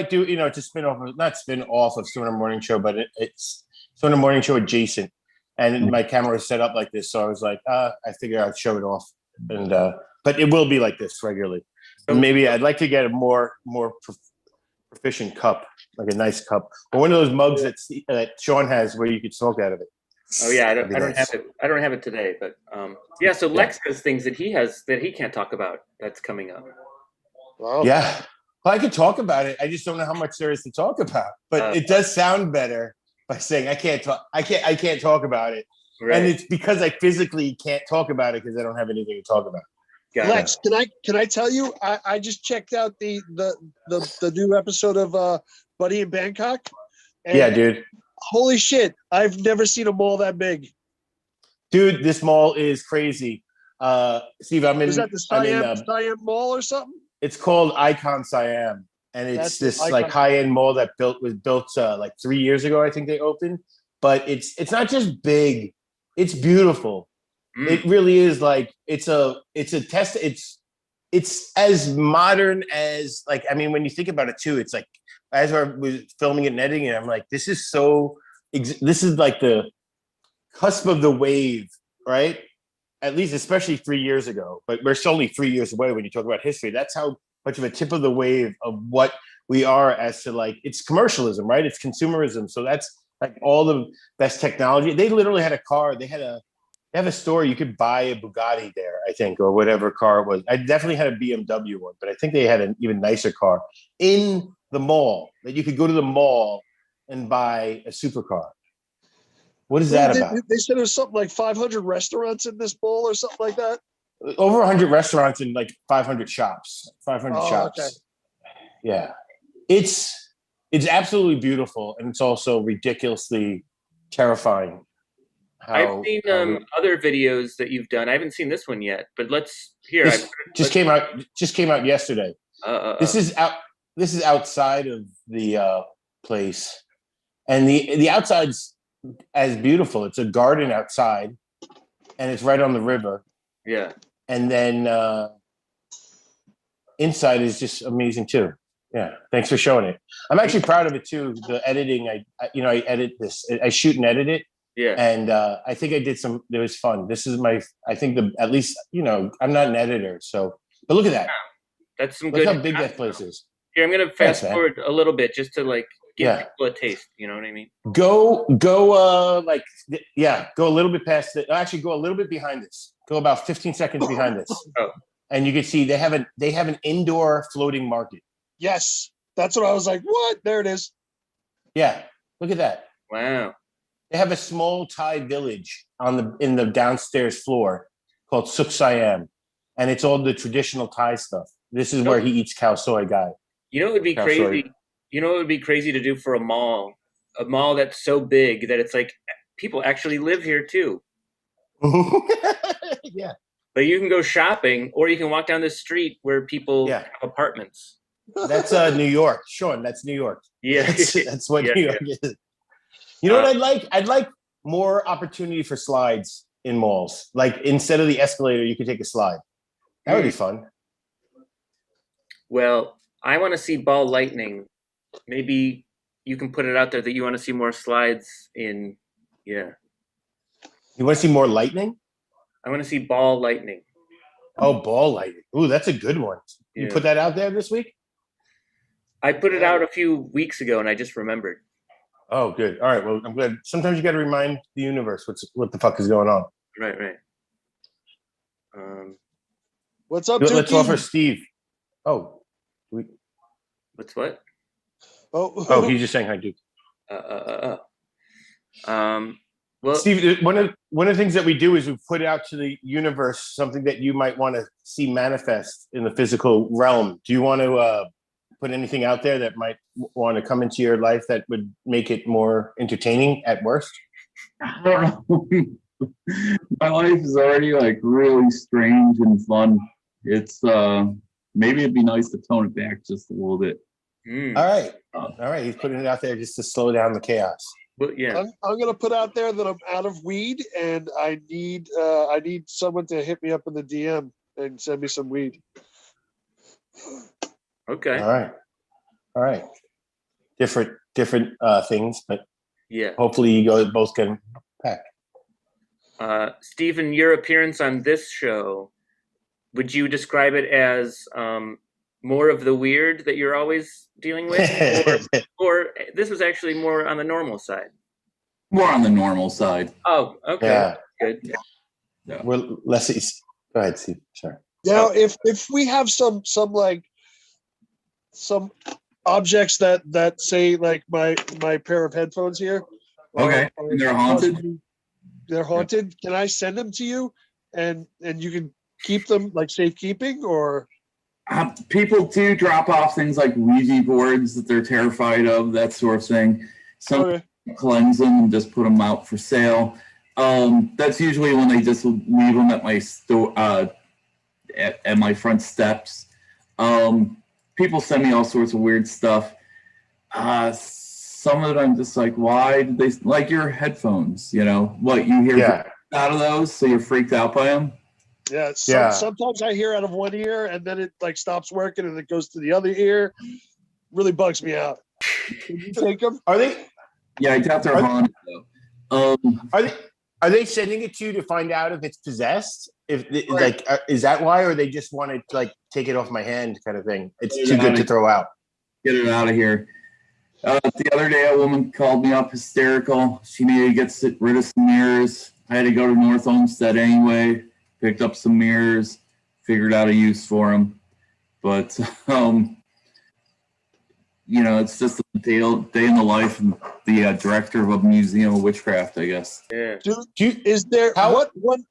do, to not spin off of Stoner Morning Show, but it's Stoner Morning Show adjacent. And my camera is set up like this. So I was like, I figure I'd show it off. And, but it will be like this regularly. And maybe I'd like to get a more proficient cup, like a nice cup, or one of those mugs that Shawn has where you could smoke out of it. Oh yeah, I don't nice. have it. I don't have it today, but yeah. So Lex has things that he can't talk about. That's coming up. Wow. Yeah, well, I could talk about it. I just don't know how much there is to talk about. But it does sound better by saying I can't talk. I can't talk about it, Right. and it's because I physically can't talk about it because I don't have anything to talk about. Got Lex, can I tell you? I just checked out the new episode of Buddy in Bangkok. And Yeah, dude. holy shit! I've never seen a mall that big. Dude, this mall is crazy. Steve, Was that the Siam Mall or something? It's called Icon Siam, and it's That's this Icon. like high-end mall that was built like 3 years ago. I think they opened, but it's not just big; it's beautiful. It really is like it's a test. It's as modern as like, I mean, when you think about it too, it's like as I was filming it and editing it, I'm like, this is like the cusp of the wave, right? At least, especially 3 years ago, but we're still only 3 years away when you talk about history. That's how much of a tip of the wave of what we are as to like, it's commercialism, right? It's consumerism. So that's like all the best technology. They literally had a car. They have a store. You could buy a Bugatti there, I think, or whatever car it was. I definitely had a BMW one, but I think they had an even nicer car in the mall that you could go to the mall and buy a supercar. What is that about? They said there's something like 500 restaurants in this mall or something like that. Over 100 restaurants and like 500 shops. 500 shops. Okay. Yeah, it's absolutely beautiful, and it's also ridiculously terrifying. I've seen other videos that you've done. I haven't seen this one yet, but Just came out yesterday. This is outside of the place, and the outside's as beautiful. It's a garden outside, and it's right on the river. Yeah, and then inside is just amazing too. Yeah, thanks for showing it. I'm actually proud of it too. The editing, I edit this. I shoot and edit it. Yeah, and I think I did some. It was fun. This is at least I'm not an editor, so. But look at that. That's some look good. How big that place is. Here, I'm gonna fast forward a little bit just to like give people a taste. You know what I mean? Go. Go a little bit past it. Actually, go a little bit behind this. Go about 15 seconds behind this. Oh. And you can see they have an indoor floating market. Yes, that's what I was like. What? There it is. Yeah, look at that. Wow. They have a small Thai village in the downstairs floor called Suk Siam, and it's all the traditional Thai stuff. This is where he eats khao soy guy. You know, it would be crazy. You know, it would be crazy to do for a mall that's so big that it's like people actually live here too. Yeah. But you can go shopping, or you can walk down the street where people have apartments. That's New York, Shawn. That's New York. Yeah, that's what New York is. You know what I'd like? I'd like more opportunity for slides in malls. Like instead of the escalator, you could take a slide. That would be fun. Well, I want to see ball lightning. Maybe you can put it out there that you want to see more slides in. Yeah. You want to see more lightning? I want to see ball lightning. Oh, ball lightning. Ooh, that's a good one. You put that out there this week? I put it out a few weeks ago, and I just remembered. Oh, good. All right. Well, I'm glad. Sometimes you got to remind the universe what the fuck is going on. Right. What's up, Let's Dookie? offer Steve. Oh. What's what? Oh, he's just saying hi, Duke. Well, Steve, one of the things that we do is we put out to the universe something that you might want to see manifest in the physical realm. Do you want to put anything out there that might want to come into your life that would make it more entertaining at worst? My life is already like really strange and fun. It's maybe it'd be nice to tone it back just a little bit. All right. He's putting it out there just to slow down the chaos. But yeah, I'm gonna put out there that I'm out of weed, and I need someone to hit me up in the DM and send me some weed. okay, All right. Different things, but yeah. hopefully you guys both can pack. Stephen, your appearance on this show, would you describe it as more of the weird that you're always dealing with, or this was actually more on the normal side? More on the normal side. Oh, okay, Yeah. good. Yeah. Well, let's see. Go ahead, Steve. Sorry. Now, if we have some objects that say like my pair of headphones here, Okay. And they're haunted? They're haunted. Can I send them to you, and you can keep them like safekeeping, or? People do drop off things like Ouija boards that they're terrified of, that sort of thing. Some Okay. cleanse them and just put them out for sale. That's usually when they just leave them at my store, at my front steps. People send me all sorts of weird stuff. Some of it I'm just like, why did they like your headphones? You know what you hear out of those, so you're freaked out by them. Yeah, sometimes I hear out of one ear and then it like stops working and it goes to the other ear. Really bugs me out. Can you take them? Are they? Yeah, I doubt they're haunted though. Are they sending it to you to find out if it's possessed? If like, is that why, or they just want to like take it off my hand, kind of thing? It's too good to throw out. Get it out of here. The other day, a woman called me up hysterical. She needed to get rid of some mirrors. I had to go to North Olmsted anyway. Picked up some mirrors, figured out a use for them. But, you know, it's just a day in the life of the director of a museum of witchcraft, I guess. Yeah. Is there what one?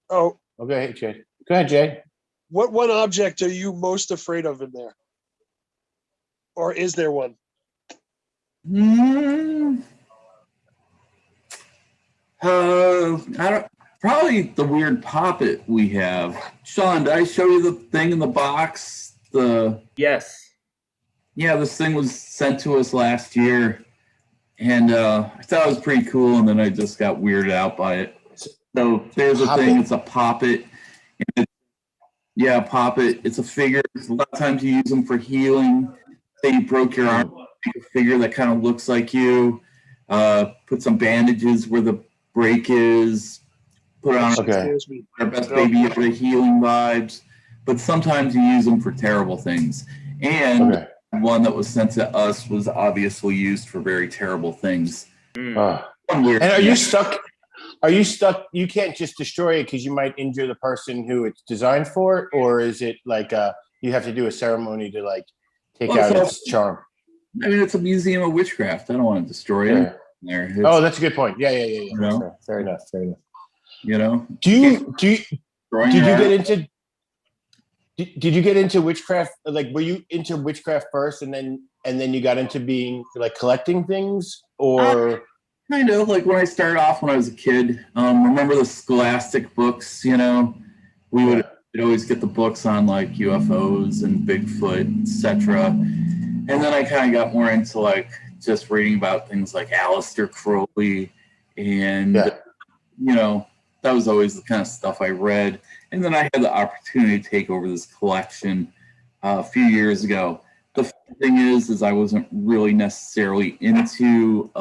Oh, Okay, Jay. Go ahead, Jay. what one object are you most afraid of in there? Or is there one? I don't. Probably the weird poppet we have. Shawn, did I show you the thing in the box? Yes. Yeah, this thing was sent to us last year, and I thought it was pretty cool, and then I just got weirded out by it. So there's a thing. It's a poppet. Poppet. It's a figure. A lot of times you use them for healing. Say you broke your arm, make a figure that kind of looks like you. Put some bandages where the break is. Put on our best baby Yoda healing vibes, but sometimes you use them for terrible things. And one that was sent to us was obviously used for very terrible things. And are you stuck? Are you stuck? You can't just destroy it because you might injure the person who it's designed for, or is it like you have to do a ceremony to like take out its charm? I mean, it's a museum of witchcraft. I don't want to destroy it. There. That's a good point. Yeah. You know? Fair enough. You know, did you get into witchcraft? Like, were you into witchcraft first, and then you got into being like collecting things, or kind of like when I started off when I was a kid. Remember the Scholastic books? You know, we would always get the books on like UFOs and Bigfoot, etc. And then I kind of got more into like just reading about things like Aleister Crowley, and you know. That was always the kind of stuff I read. And then I had the opportunity to take over this collection a few years ago. The thing is I wasn't really necessarily into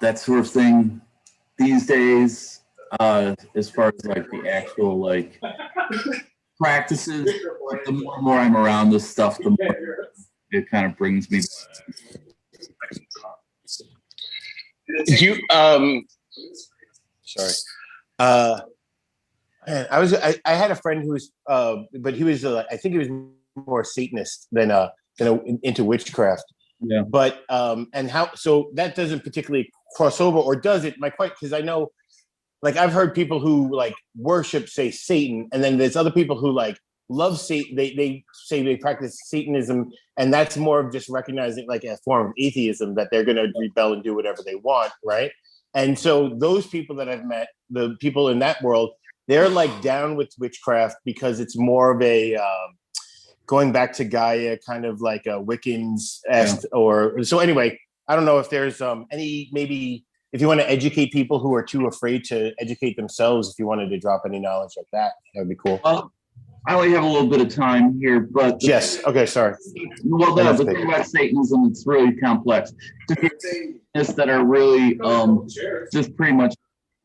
that sort of thing these days, as far as like the actual like practices. The more I'm around this stuff, the more it kind of brings me back. You sorry. Man, I had a friend who was but he was I think he was more Satanist than into witchcraft. Yeah. But and how so that doesn't particularly cross over, or does it? My question, because I know like I've heard people who like worship say Satan, and then there's other people who like love Satan. They say they practice Satanism, and that's more of just recognizing like a form of atheism, that they're going to rebel and do whatever they want, right? And so those people that I've met, the people in that world, they're like down with witchcraft because it's more of a going back to Gaia, kind of like a Wickens-esque or so. Anyway, I don't know if there's any, maybe if you want to educate people who are too afraid to educate themselves, if you wanted to drop any knowledge like that, that would be cool. Well, I only have a little bit of time here, but Yes. Okay. Sorry. Well, the thing about Satanism, it's really complex. Satanists that are really just pretty much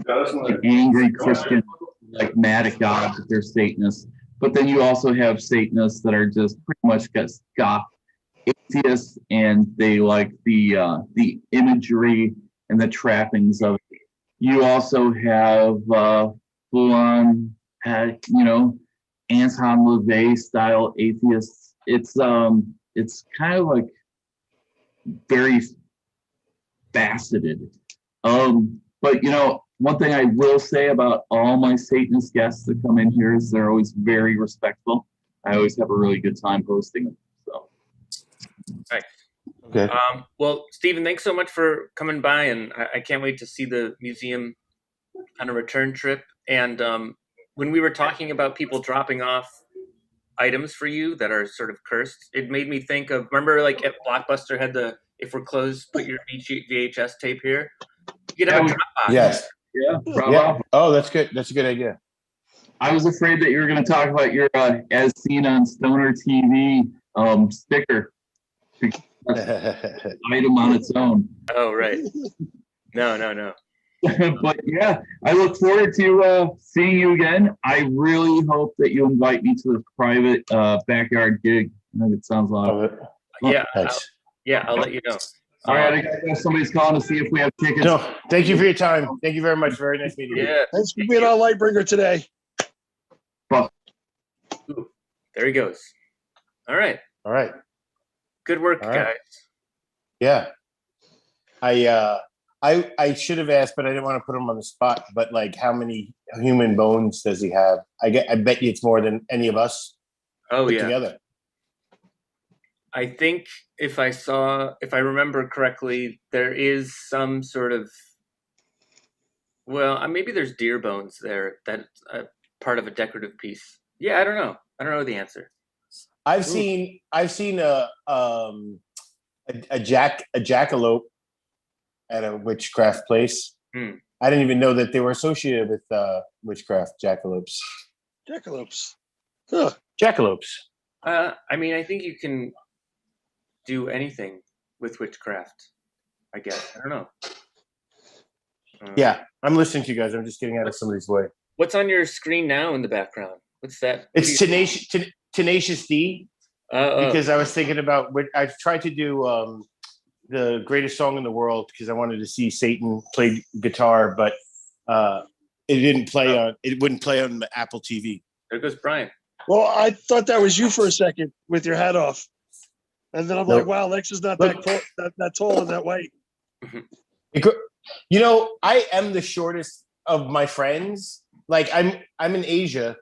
like angry Christian, like mad at God that they're Satanists. But then you also have Satanists that are just pretty much scoff atheists, and they like the imagery and the trappings of it. You also have full-on, Anton LaVey style atheists. It's kind of like very faceted. But one thing I will say about all my Satanist guests that come in here is they're always very respectful. I always have a really good time hosting them. So. Right. Okay. Well, Stephen, thanks so much for coming by, and I can't wait to see the museum on a return trip. And when we were talking about people dropping off items for you that are sort of cursed, it made me think of, remember like at Blockbuster had the, if we're closed, put your VHS tape here. You could have a drop box. Yes. Yeah. Oh, that's good. That's a good idea. I was afraid that you were going to talk about your as seen on Stoner TV sticker. Item on its own. Oh, right. No. But yeah, I look forward to seeing you again. I really hope that you invite me to the private backyard gig. I think it sounds a lot of it. Yeah. Thanks. I'll let you know. All right, I guess somebody's calling to see if we have tickets. No, thank you for your time. Thank you very much. Very nice meeting you. Yeah. Thanks for being on Lightbringer today. Ooh, there he goes. All right. Good work, All right. guys. Yeah. I should have asked, but I didn't want to put him on the spot. But like, how many human bones does he have? I bet you it's more than any of us put together. I think if I remember correctly, there is some sort of, well, maybe there's deer bones there. That's part of a decorative piece. Yeah, I don't know. I don't know the answer. I've seen a jackalope at a witchcraft place. I didn't even know that they were associated with witchcraft. Jackalopes. Huh. Jackalopes. I think you can do anything with witchcraft, I guess. I don't know. Yeah, I'm listening to you guys. I'm just getting out of somebody's way. What's on your screen now in the background? What's that? It's Tenacious D. Because I was thinking about, I've tried to do the greatest song in the world because I wanted to see Satan play guitar, but it wouldn't play on the Apple TV. There goes Brian. Well, I thought that was you for a second with your hat off. And then I'm like, wow, Lex is not that tall and that white. I am the shortest of my friends. Like I'm in Asia,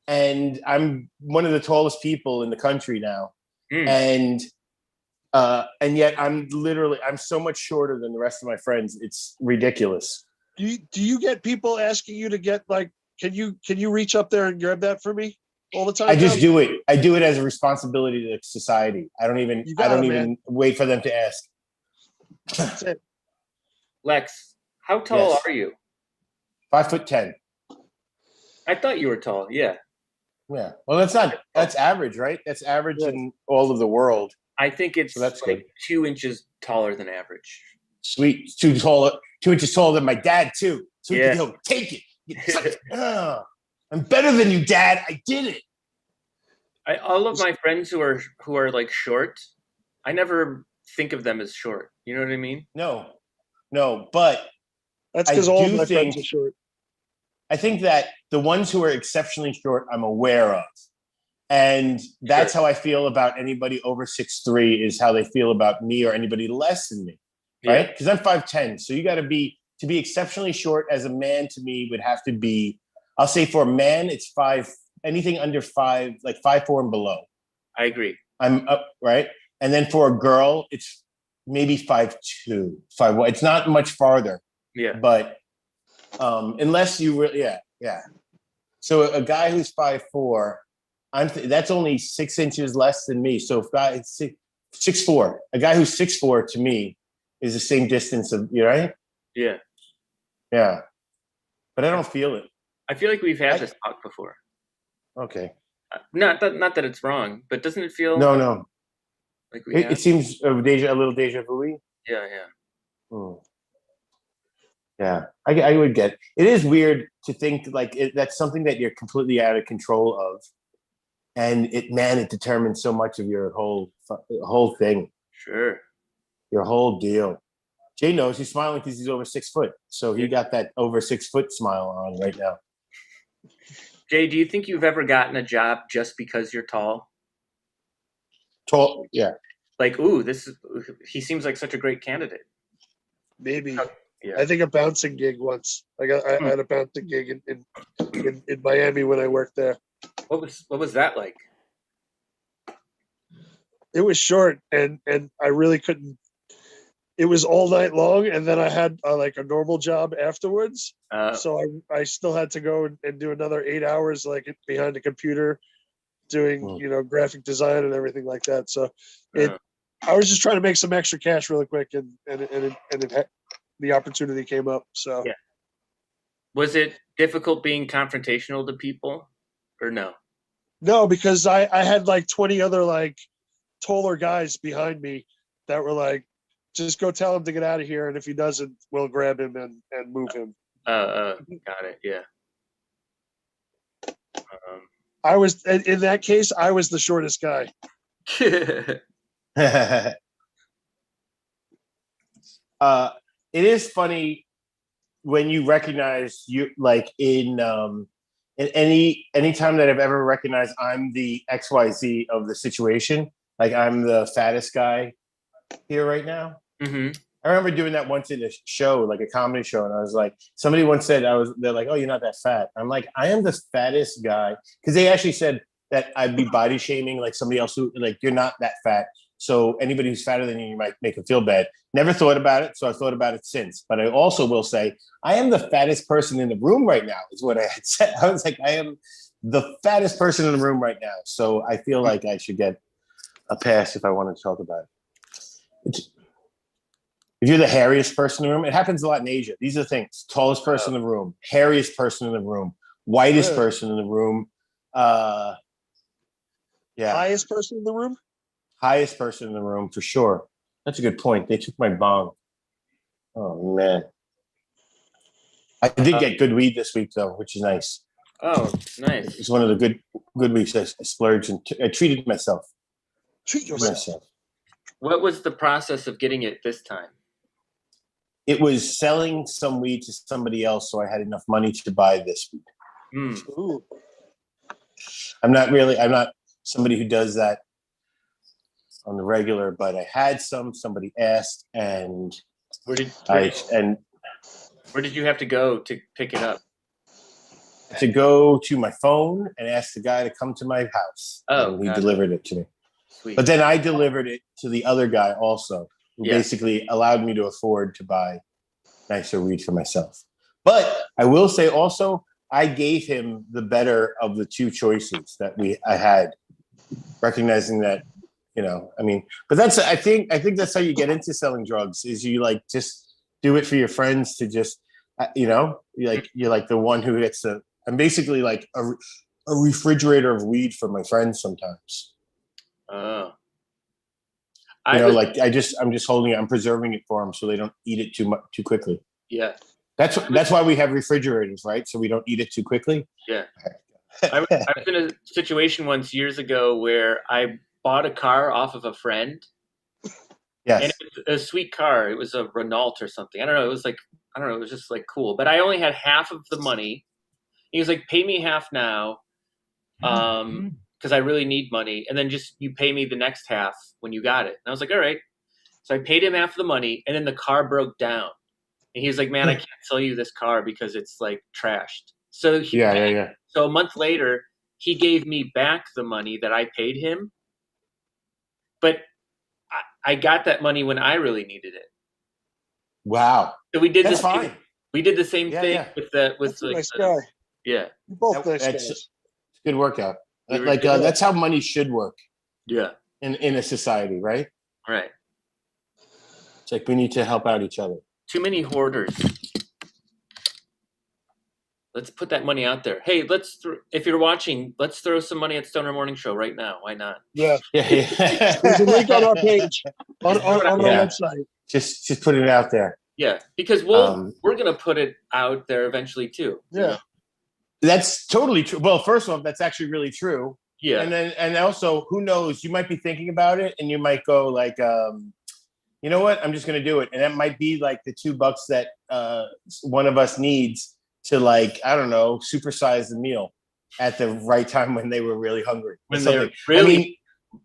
and I'm one of the tallest people in the country now. And yet I'm so much shorter than the rest of my friends. It's ridiculous. Do you get people asking you to get like, can you reach up there and grab that for me all the time? I just do it. I do it as a responsibility to society. I don't even wait for them to ask. That's it. Lex, how tall are you? 5'10". I thought you were tall. Yeah. Yeah. Well, that's average, right? That's average in all of the world. I think it's that's like good. 2 inches taller than average. Sweet. It's 2 inches taller than my dad too. So he'll take it. I'm better than you, Dad. I did it. All of my friends who are like short, I never think of them as short. You know what I mean? No, but that's because all of my friends are short. I think that the ones who are exceptionally short, I'm aware of. And that's how I feel about anybody over 6'3" is how they feel about me or anybody less than me, right? Because I'm 5'10". So you got to be exceptionally short as a man to me would have to be, I'll say for a man, it's 5, anything under 5, like 5'4" and below. I agree. I'm up, right? And then for a girl, it's maybe 5'2", 5'1". It's not much farther. Yeah. But unless you really, yeah. So a guy who's 5'4", that's only 6 inches less than me. So if guy 6'4", a guy who's 6'4" to me is the same distance of you, right? Yeah. Yeah. But I don't feel it. I feel like we've had this talk before. Okay. Not that it's wrong, but doesn't it feel No. like we have? It seems a little deja vu. Yeah. Yeah, I would get. It is weird to think like that's something that you're completely out of control of, and it determines so much of your whole thing. Sure. Your whole deal. Jay knows he's smiling because he's over 6 foot, so he got that over 6 foot smile on right now. Jay, do you think you've ever gotten a job just because you're tall? Tall, yeah. Like, he seems like such a great candidate. Maybe. Yeah. I think a bouncing gig once. I had a bouncing gig in Miami when I worked there. What was that like? It was short, and I really couldn't. It was all night long, and then I had like a normal job afterwards. So I still had to go and do another 8 hours like behind a computer, doing graphic design and everything like that. So I was just trying to make some extra cash really quick, and the opportunity came up. So yeah. Was it difficult being confrontational to people, or no? No, because I had like 20 other like taller guys behind me that were like, just go tell him to get out of here, and if he doesn't, we'll grab him and move him. Got it. Yeah. I was in that case. I was the shortest guy. It is funny when you recognize you like in any time that I've ever recognized I'm the XYZ of the situation. Like I'm the fattest guy here right now. Mm-hmm. I remember doing that once in a show, like a comedy show, and I was like, somebody once said they're like, oh, you're not that fat. I'm like, I am the fattest guy, because they actually said that I'd be body shaming like somebody else who like you're not that fat. So anybody who's fatter than you might make them feel bad. Never thought about it, so I thought about it since. But I also will say I am the fattest person in the room right now, is what I had said. I was like, I am the fattest person in the room right now. So I feel like I should get a pass if I want to talk about it. If you're the hairiest person in the room, it happens a lot in Asia. These are the things. Tallest person in the room, hairiest person in the room, whitest person in the room. Highest person in the room? Highest person in the room, for sure. That's a good point. They took my bong. Oh, man. I did get good weed this week, though, which is nice. Oh, nice. It's one of the good weeks. I splurged and I treated myself. Treat yourself. What was the process of getting it this time? It was selling some weed to somebody else, so I had enough money to buy this weed. Ooh. I'm not somebody who does that on the regular, but I had somebody asked, and where did you have to go to pick it up? To go to my phone and ask the guy to come to my house. And he delivered it to me. Sweet. But then I delivered it to the other guy also, who basically allowed me to afford to buy nicer weed for myself. But I will say also, I gave him the better of the two choices that I had, recognizing that, but I think that's how you get into selling drugs, is you like just do it for your friends to just, you're like the one who gets I'm basically like a refrigerator of weed for my friends sometimes. Oh. I'm just holding it. I'm preserving it for them so they don't eat it too quickly. Yeah. That's why we have refrigerators, right? So we don't eat it too quickly. Yeah. I was in a situation once years ago where I bought a car off of a friend. Yes. And it was a sweet car. It was a Renault or something. I don't know. It was just like cool. But I only had half of the money. He was like, pay me half now. Because I really need money. And then just you pay me the next half when you got it. And I was like, all right. So I paid him half the money, and then the car broke down. And he was like, man, I can't sell you this car because it's like trashed. So So a month later, he gave me back the money that I paid him. But I got that money when I really needed it. Wow. So we did That's fine. We did the same Yeah, thing yeah. with that. With That's a like, nice guy. yeah, You're both nice That's guys. good workout. We were Like doing- that's how money should work yeah, in a society, right? right. It's like we need to help out each other. Too many hoarders. Let's put that money out there. Hey, if you're watching, let's throw some money at Stoner Morning Show right now. Why not? Yeah. Yeah, There's a link on our page, on our Yeah. website. just put it out there. Yeah, because we're gonna put it out there eventually too. Yeah. That's totally true. Well, first off, that's actually really true. Yeah. And also, who knows? You might be thinking about it, and you might go like, you know what? I'm just going to do it, and that might be like the $2 that one of us needs to, like, I don't know, supersize the meal at the right time when they were really hungry. When Something. they're really, I mean,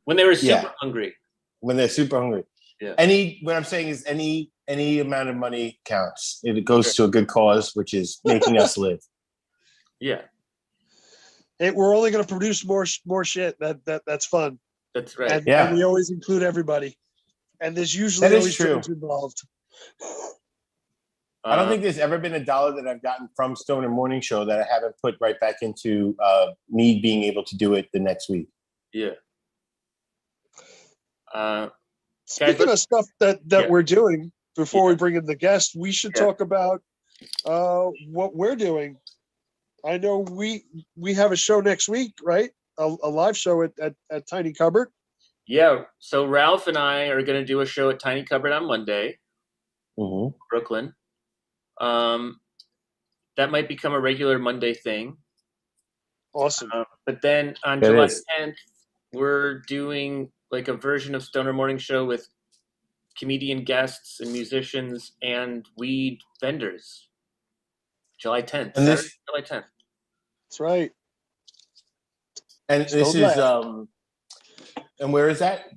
when they were super Yeah. hungry. when they're super hungry. Yeah. What I'm saying is any amount of money counts. It goes to a good cause, which is making us live. Yeah, Hey, we're only going to produce more shit. That's fun. that's right. And, Yeah. and we always include everybody. And there's usually That is always true. drinks involved. I don't think there's ever been $1 that I've gotten from Stoner Morning Show that I haven't put right back into me being able to do it the next week. Yeah. Speaking of stuff that Yeah. we're doing, before we Yeah. bring in the guest, we should Yeah. talk about what we're doing. I know we have a show next week, right? A live show at Tiny Cupboard. Yeah. So Ralph and I are going to do a show at Tiny Cupboard on Monday, Mm-hmm. Brooklyn. That might become a regular Monday thing. Awesome. But then on It July is. 10th, we're doing like a version of Stoner Morning Show with comedian guests and musicians and weed vendors. July 10th. And this- Saturday, July 10th. That's right. And this Stone is Lab. and where is that?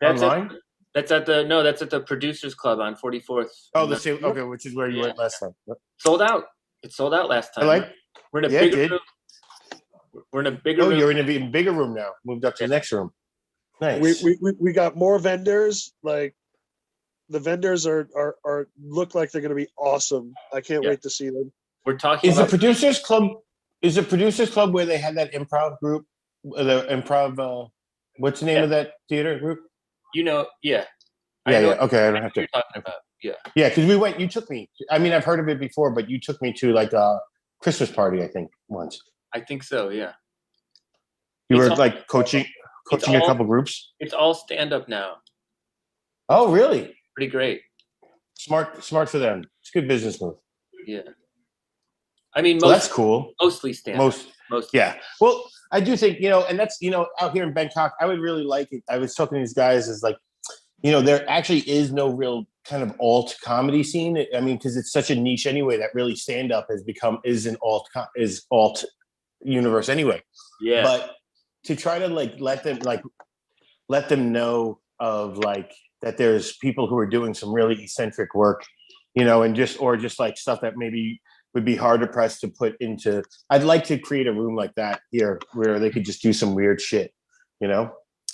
That's Online? That's at the Producers Club on 44th. Oh, the same. Okay, which is where you went last time. Sold out. It sold out last time. We're in a Yeah, it bigger did. room. We're in a bigger Oh, room. you're in an even bigger room now. Moved up to the next room. Nice. We got more vendors. Like the vendors are look like they're going to be awesome. I can't Yeah. wait to see them. We're talking Is the about producers club? Is the producers club where they had that improv group? The improv. What's the name Yeah. of that theater group? yeah. Yeah, I know yeah. Okay, I don't have what to. you're talking about. Yeah. Yeah, because we went. You took me. I mean, I've heard of it before, but you took me to like a Christmas party, I think, once. I think so, yeah. You It's were all- like coaching a all- couple groups. It's all stand up now. Oh, really? Pretty great. Smart for them. It's a good business move. Yeah. I mean Well, that's cool. mostly stand up. Mostly. Yeah. Well, I do think, and that's, out here in Bangkok, I would really like it. I was talking to these guys is like, there actually is no real kind of alt comedy scene. I mean, because it's such a niche anyway that really stand up is an alt universe anyway. Yeah. But to try to let them know of like that there's people who are doing some really eccentric work, and just like stuff that maybe would be harder pressed to put into. I'd like to create a room like that here where they could just do some weird shit, maybe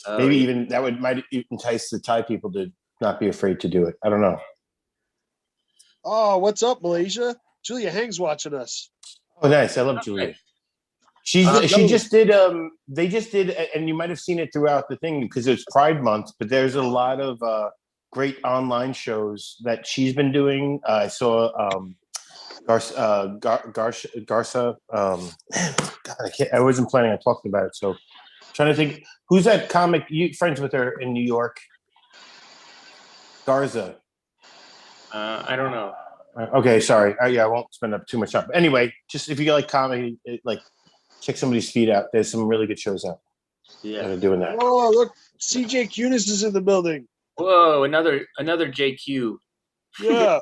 yeah. even that might entice the Thai people to not be afraid to do it. I don't know. Oh, what's up, Malaysia? Julia Hang's watching us. Oh, nice. I love Julia. She just did they just did, and you might have seen it throughout the thing because it's Pride Month, but there's a lot of great online shows that she's been doing. I saw Garza God, I wasn't planning on talking about it, so trying to think who's that comic you friends with her in New York. Garza. I don't know. Okay, sorry. I won't spend up too much time. But anyway, just if you like comedy, check somebody's feed out. There's some really good shows out that Yeah. are doing that. Oh, look, CJ Cunnius is in the building. Whoa, another JQ. Yeah.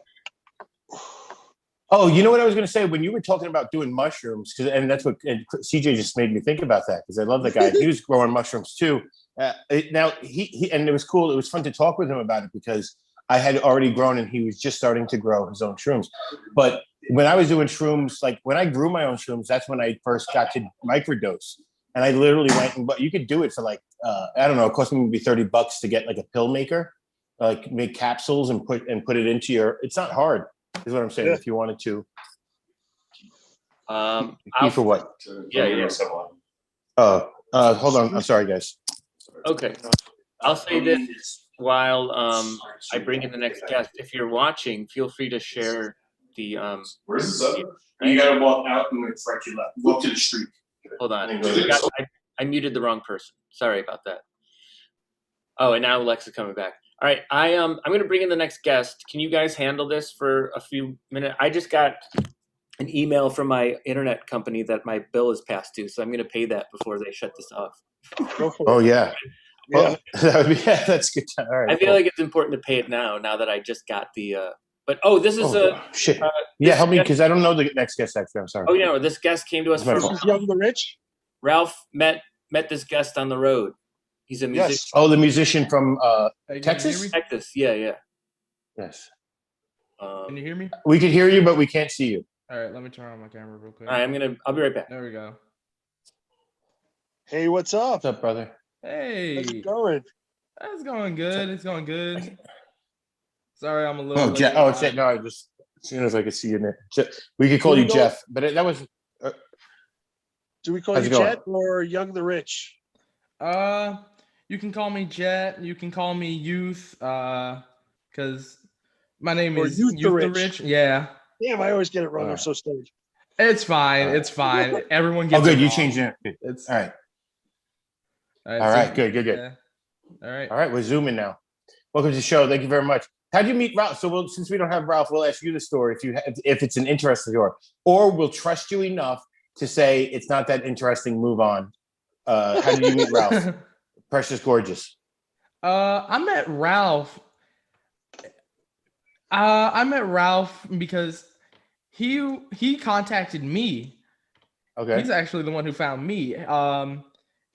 Oh, you know what I was going to say when you were talking about doing mushrooms, and that's what CJ just made me think about that because I love that guy. He was growing mushrooms too. Now he and it was cool. It was fun to talk with him about it because I had already grown and he was just starting to grow his own shrooms. But when I was doing shrooms, like when I grew my own shrooms, that's when I first got to microdose. And I literally went but you could do it for like I don't know, it cost me maybe $30 to get like a pill maker, like make capsules and put it into your. It's not hard. Is what I'm saying. Yeah. If you wanted to. I'll, For what? Yeah. Oh, hold on. I'm sorry, guys. Okay. I'll say this while I bring in the next guest. If you're watching, feel free to share the. Where's the sun? You gotta walk out and it's right to your left. Walk to the street. Hold on. And then go to I muted the wrong person. Sorry about that. Oh, and now Alexa's coming back. All right, I'm going to bring in the next guest. Can you guys handle this for a few minutes? I just got an email from my internet company that my bill is passed to, so I'm going to pay that before they shut this off. Go for it. Oh yeah. Yeah. That's good. All right. I feel like it's important to pay it now that I just got the. But this is shit. Yeah, help me because I don't know the next guest. Actually, I'm sorry. Oh, no, this guest came to us It's my from fault. This is Young the Rich. Ralph met this guest on the road. He's a musician. Yes. Oh, the musician from Hey, can Texas? you hear me? Texas, yeah. Yes. Can you hear me? We can hear you, but we can't see you. All right, let me turn on my camera real quick. All right, I'll be right back. There we go. Hey, what's up? What's up, brother? Hey, How's it going? it's going good. It's going good. Sorry, I'm a little. late. It's no. I just seeing if I could see your name. We could call Can you we go- Jeff, but that was. Do we call How's you it going? Jet or Young the Rich? You can call me Jet. You can call me Youth. Because my name Or is Youth the the Rich. Rich. Yeah, Damn, I always get it wrong. I'm Alright. so stoned. it's fine. Alright. It's fine. Everyone gets. Oh, good. it You wrong. changed it. Good. It's All right. All All so- right. Good. yeah. All right. All right. We're zooming now. Welcome to the show. Thank you very much. How'd you meet Ralph? So, since we don't have Ralph, we'll ask you the story if it's an interesting story, or we'll trust you enough to say it's not that interesting. Move on. How did you meet Ralph? Precious, gorgeous. I met Ralph. I met Ralph because he contacted me. Okay. He's actually the one who found me.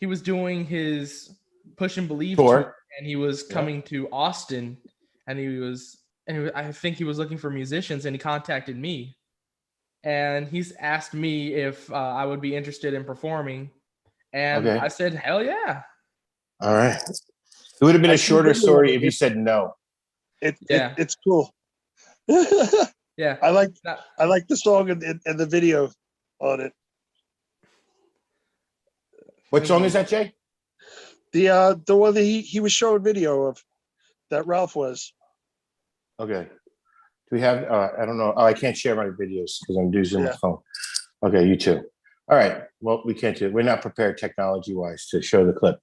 He was doing his Push and Believe Tour. tour, and he was coming to Austin, and I think he was looking for musicians, and he contacted me, and he's asked me if I would be interested in performing, and Okay. I said, hell yeah. All right. It would have been a shorter story if you said no. It's cool. Yeah. I like Now- the song and the video on it. What song is that, Jay? The one that he was showing video of that Ralph was. Okay. Do we have? I don't know. Oh, I can't share my videos because I'm doing Zoom on Yeah. the phone. Okay, you too. All right. Well, we can't do it. We're not prepared technology-wise to show the clip.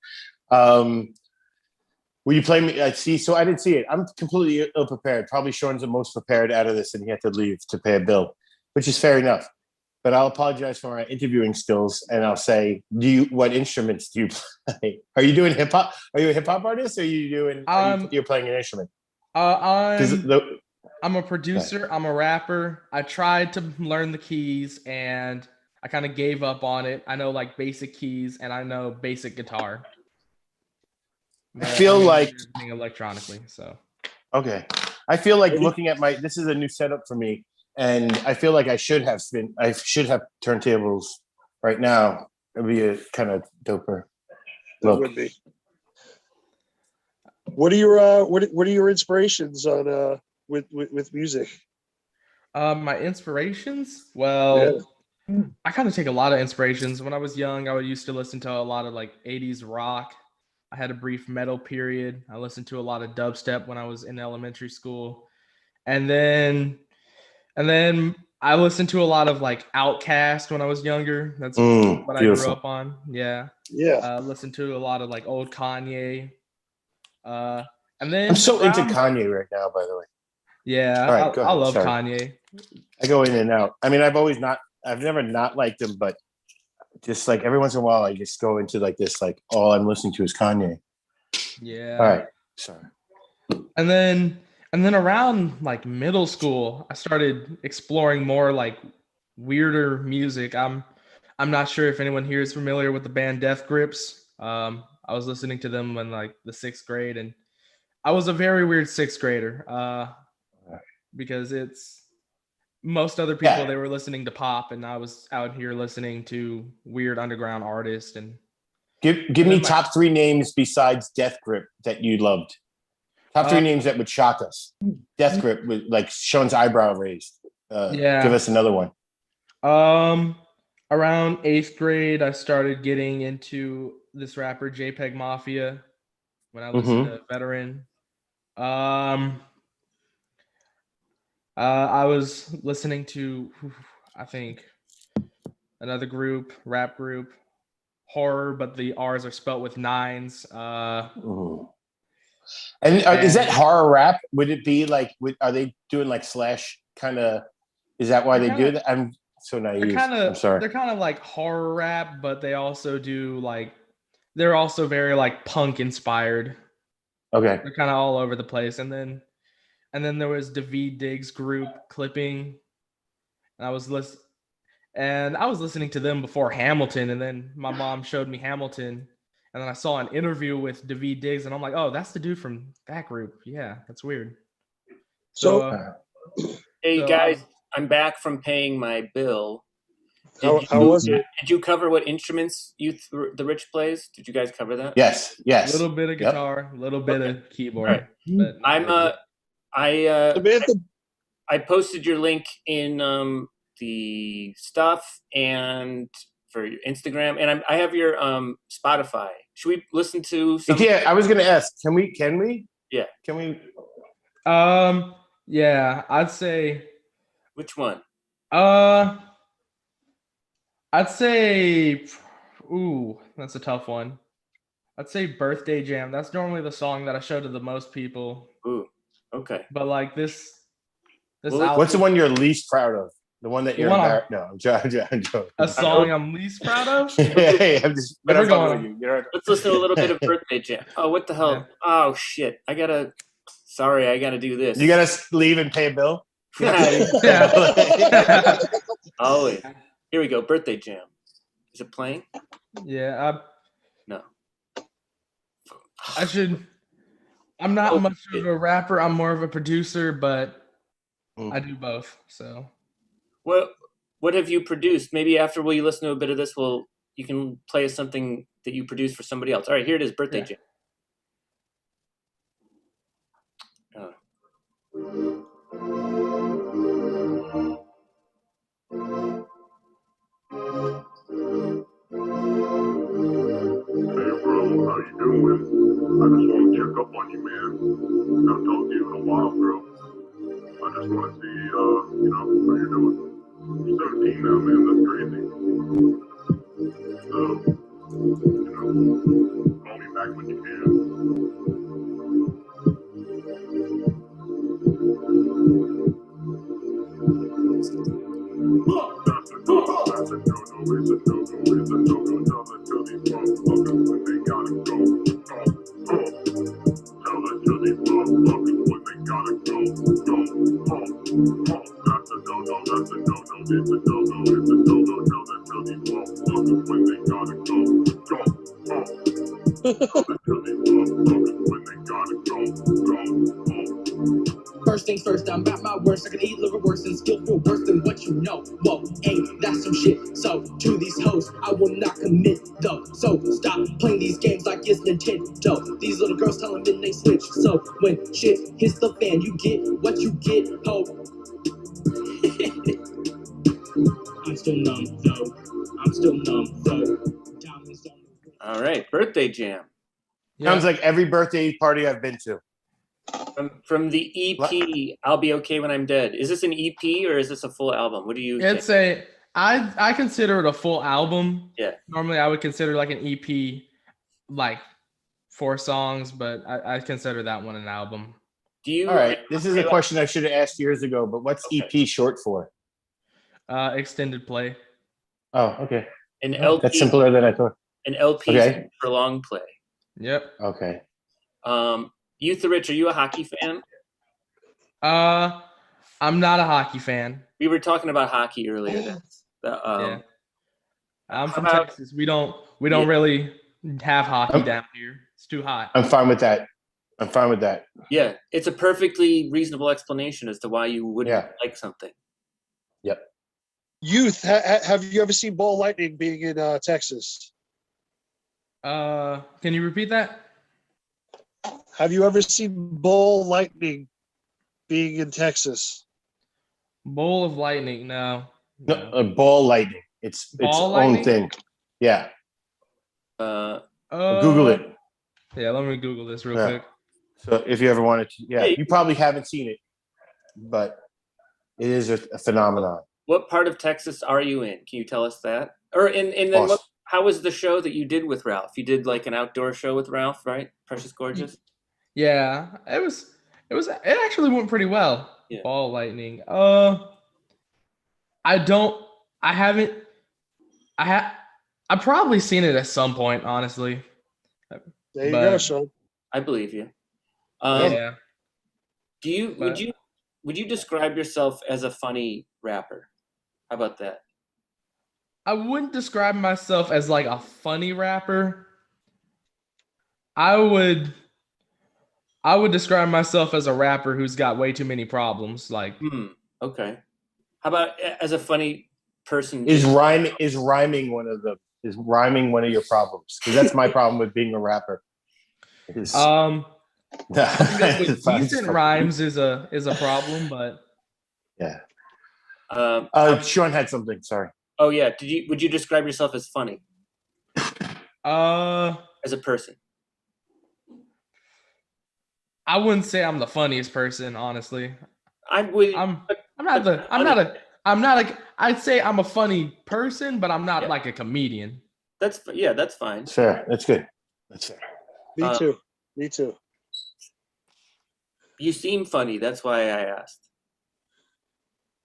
Will you play me? I see. So I didn't see it. I'm completely ill-prepared. Probably Shawn's the most prepared out of this, and he had to leave to pay a bill, which is fair enough. But I'll apologize for my interviewing skills, and I'll say, what instruments do you play? Are you doing hip hop? Are you a hip hop artist? Or are you doing? You're playing an instrument? I'm a producer. I'm a rapper. I tried to learn the keys, and I kind of gave up on it. I know like basic keys, and I know basic guitar. I feel like everything electronically. So okay. I feel like looking at this is a new setup for me, and I feel like I should have turntables right now. It'd be a kind of doper That look. would be. What are your inspirations on with music? my inspirations? Well, I kind of take a lot of inspirations. When I was young, I used to listen to a lot of like 80s rock. I had a brief metal period. I listened to a lot of dubstep when I was in elementary school. And then I listened to a lot of like Outkast when I was younger. That's what I beautiful. grew up on. Yeah. Yeah. Listened to a lot of like old Kanye. And then I'm so into around- Kanye right now, by the way. Yeah, All right, go I ahead, love sorry. Kanye. I go in and out. I mean, I've never not liked him, but just like every once in a while, I just go into like this, like all I'm listening to is Kanye. Yeah. All right, sorry. And then around like middle school, I started exploring more like weirder music. I'm not sure if anyone here is familiar with the band Death Grips. I was listening to them in like the 6th grade, and I was a very weird 6th grader because it's most other people, they were listening to pop, and I was out here listening to weird underground artists. And Give me top 3 names besides Death Grip that you loved. Top three names that would shock us. Death Grip with like Shawn's eyebrow raised. Yeah. Give us another one. Around 8th grade, I started getting into this rapper JPEG Mafia when I listened to Veteran. I was listening to, I think, another rap group, Horror, but the R's are spelt with 9s. And is that horror rap? Would it be like? Are they doing like slash kind of? Is that why they do that? I'm so naive. I'm sorry. They're kind of like horror rap, but they also do like they're also very like punk inspired. Okay. They're kind of all over the place. And then there was David Diggs group Clipping, and I was listening to them before Hamilton, and then my mom showed me Hamilton, and then I saw an interview with David Diggs, and I'm like, oh, that's the dude from that group. Yeah, that's weird. Hey guys, I'm back from paying my bill. How was it? Did you cover what instruments the Rich plays? Did you guys cover that? Yes. A little bit of guitar, a little bit of keyboard. Right. But I posted your link in the stuff and for your Instagram, and I have your Spotify. Should we listen to some? Yeah, I was going to ask. Can we? Yeah. Can we? Yeah, I'd say. Which one? I'd say, that's a tough one. I'd say Birthday Jam. That's normally the song that I show to the most people. Ooh, okay. But like this album, what's the one you're least proud of? The one that you're embarrassed? No, I'm joking. A song I'm least proud of? Hey, I'm just. But I'm talking with you. Let's listen to a little bit of Birthday Jam. Oh, what the hell? Yeah. Oh shit! I gotta do this. You gotta leave and pay a bill. Yeah. Always. Here we go. Birthday Jam. Is it playing? Yeah. No. I'm not much of a rapper. I'm more of a producer, but I do both. So. What have you produced? Maybe after we listen to a bit of this, you can play us something that you produced for somebody else. All right, here it is. Birthday Jam. How you doing? I just want to check up on you, man. Haven't talked to you in a while, bro. I just want to see, how you're doing. You're 17 now, man. That's crazy. So, call me back when you can. That's a no-no, it's a no-go. Tell it to these motherfuckers when they gotta go. Tell it to these motherfuckers when they gotta go. That's a no-no, it's a no-go. Tell it to these motherfuckers when they gotta go. Tell it to these motherfuckers when they gotta go. First things first, I'm at my worst. I can eat liver worse and still feel worse than what you know. Whoa, ain't that some shit? So, to these hoes, I will not commit though. So, stop playing these games like it's Nintendo. These little girls telling them they switch. So, when shit hits the fan, you get what you get, ho. I'm still numb though. All right, Birthday Jam. Sounds like every birthday party I've been to. From the EP, I'll Be Okay When I'm Dead. Is this an EP or is this a full album? What do you think? I consider it a full album. Yeah. Normally I would consider like an EP, like 4 songs, but I consider that one an album. All right. This is a question I should have asked years ago, but what's EP short for? Extended play. Oh, okay. An LP. That's simpler than I thought. An LP for long play. Yep. Okay. Youth the Rich, are you a hockey fan? I'm not a hockey fan. We were talking about hockey earlier. Yeah. I'm from Texas. We don't really have hockey down here. It's too hot. I'm fine with that. Yeah, it's a perfectly reasonable explanation as to why you wouldn't like something. Yep. Youth, have you ever seen Ball Lightning being in Texas? Can you repeat that? Have you ever seen Bull Lightning being in Texas? Bowl of lightning. No. No, ball lightning. It's Ball own lightning? thing. Yeah. Google it. Yeah, let me Google this real Yeah. quick. So if you ever wanted to, yeah, Hey. you probably haven't seen it, but it is a phenomenon. What part of Texas are you in? Can you tell us that? Or and then Awesome. how was the show that you did with Ralph? You did like an outdoor show with Ralph, right? Precious Gorgeous. Yeah, it actually went pretty well. Yeah. Ball lightning. I've probably seen it at some point, honestly. There you But- go, Shawn. I believe you. Yeah. Would you describe yourself as a funny rapper? How about that? I wouldn't describe myself as like a funny rapper. I would describe myself as a rapper who's got way too many problems. Like, Okay. How about as a funny person? Is rhyming one of your problems? Because that's my problem with being a rapper. Is- with decent rhymes is a problem, but Yeah. Sean had something. Sorry. Oh yeah. Would you describe yourself as funny as a person? I wouldn't say I'm the funniest person, honestly. I'd say I'm a funny person, but I'm not like a comedian. That's fine. That's fair. That's good. That's fair. Me too. You seem funny. That's why I asked.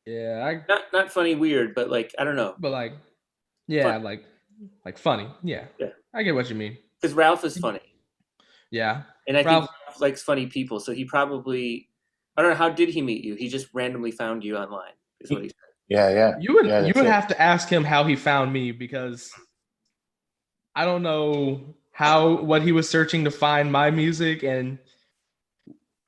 Yeah, not funny, weird, but like I don't know. But like, yeah, Fun. like funny. Yeah, I get what you mean. Because Ralph is funny. Yeah, and I think Ralph likes funny people. So he probably, I don't know, how did he meet you? He just randomly found you online. Is what he said. Yeah. You would have to ask him how he found me, because I don't know what he was searching to find my music, and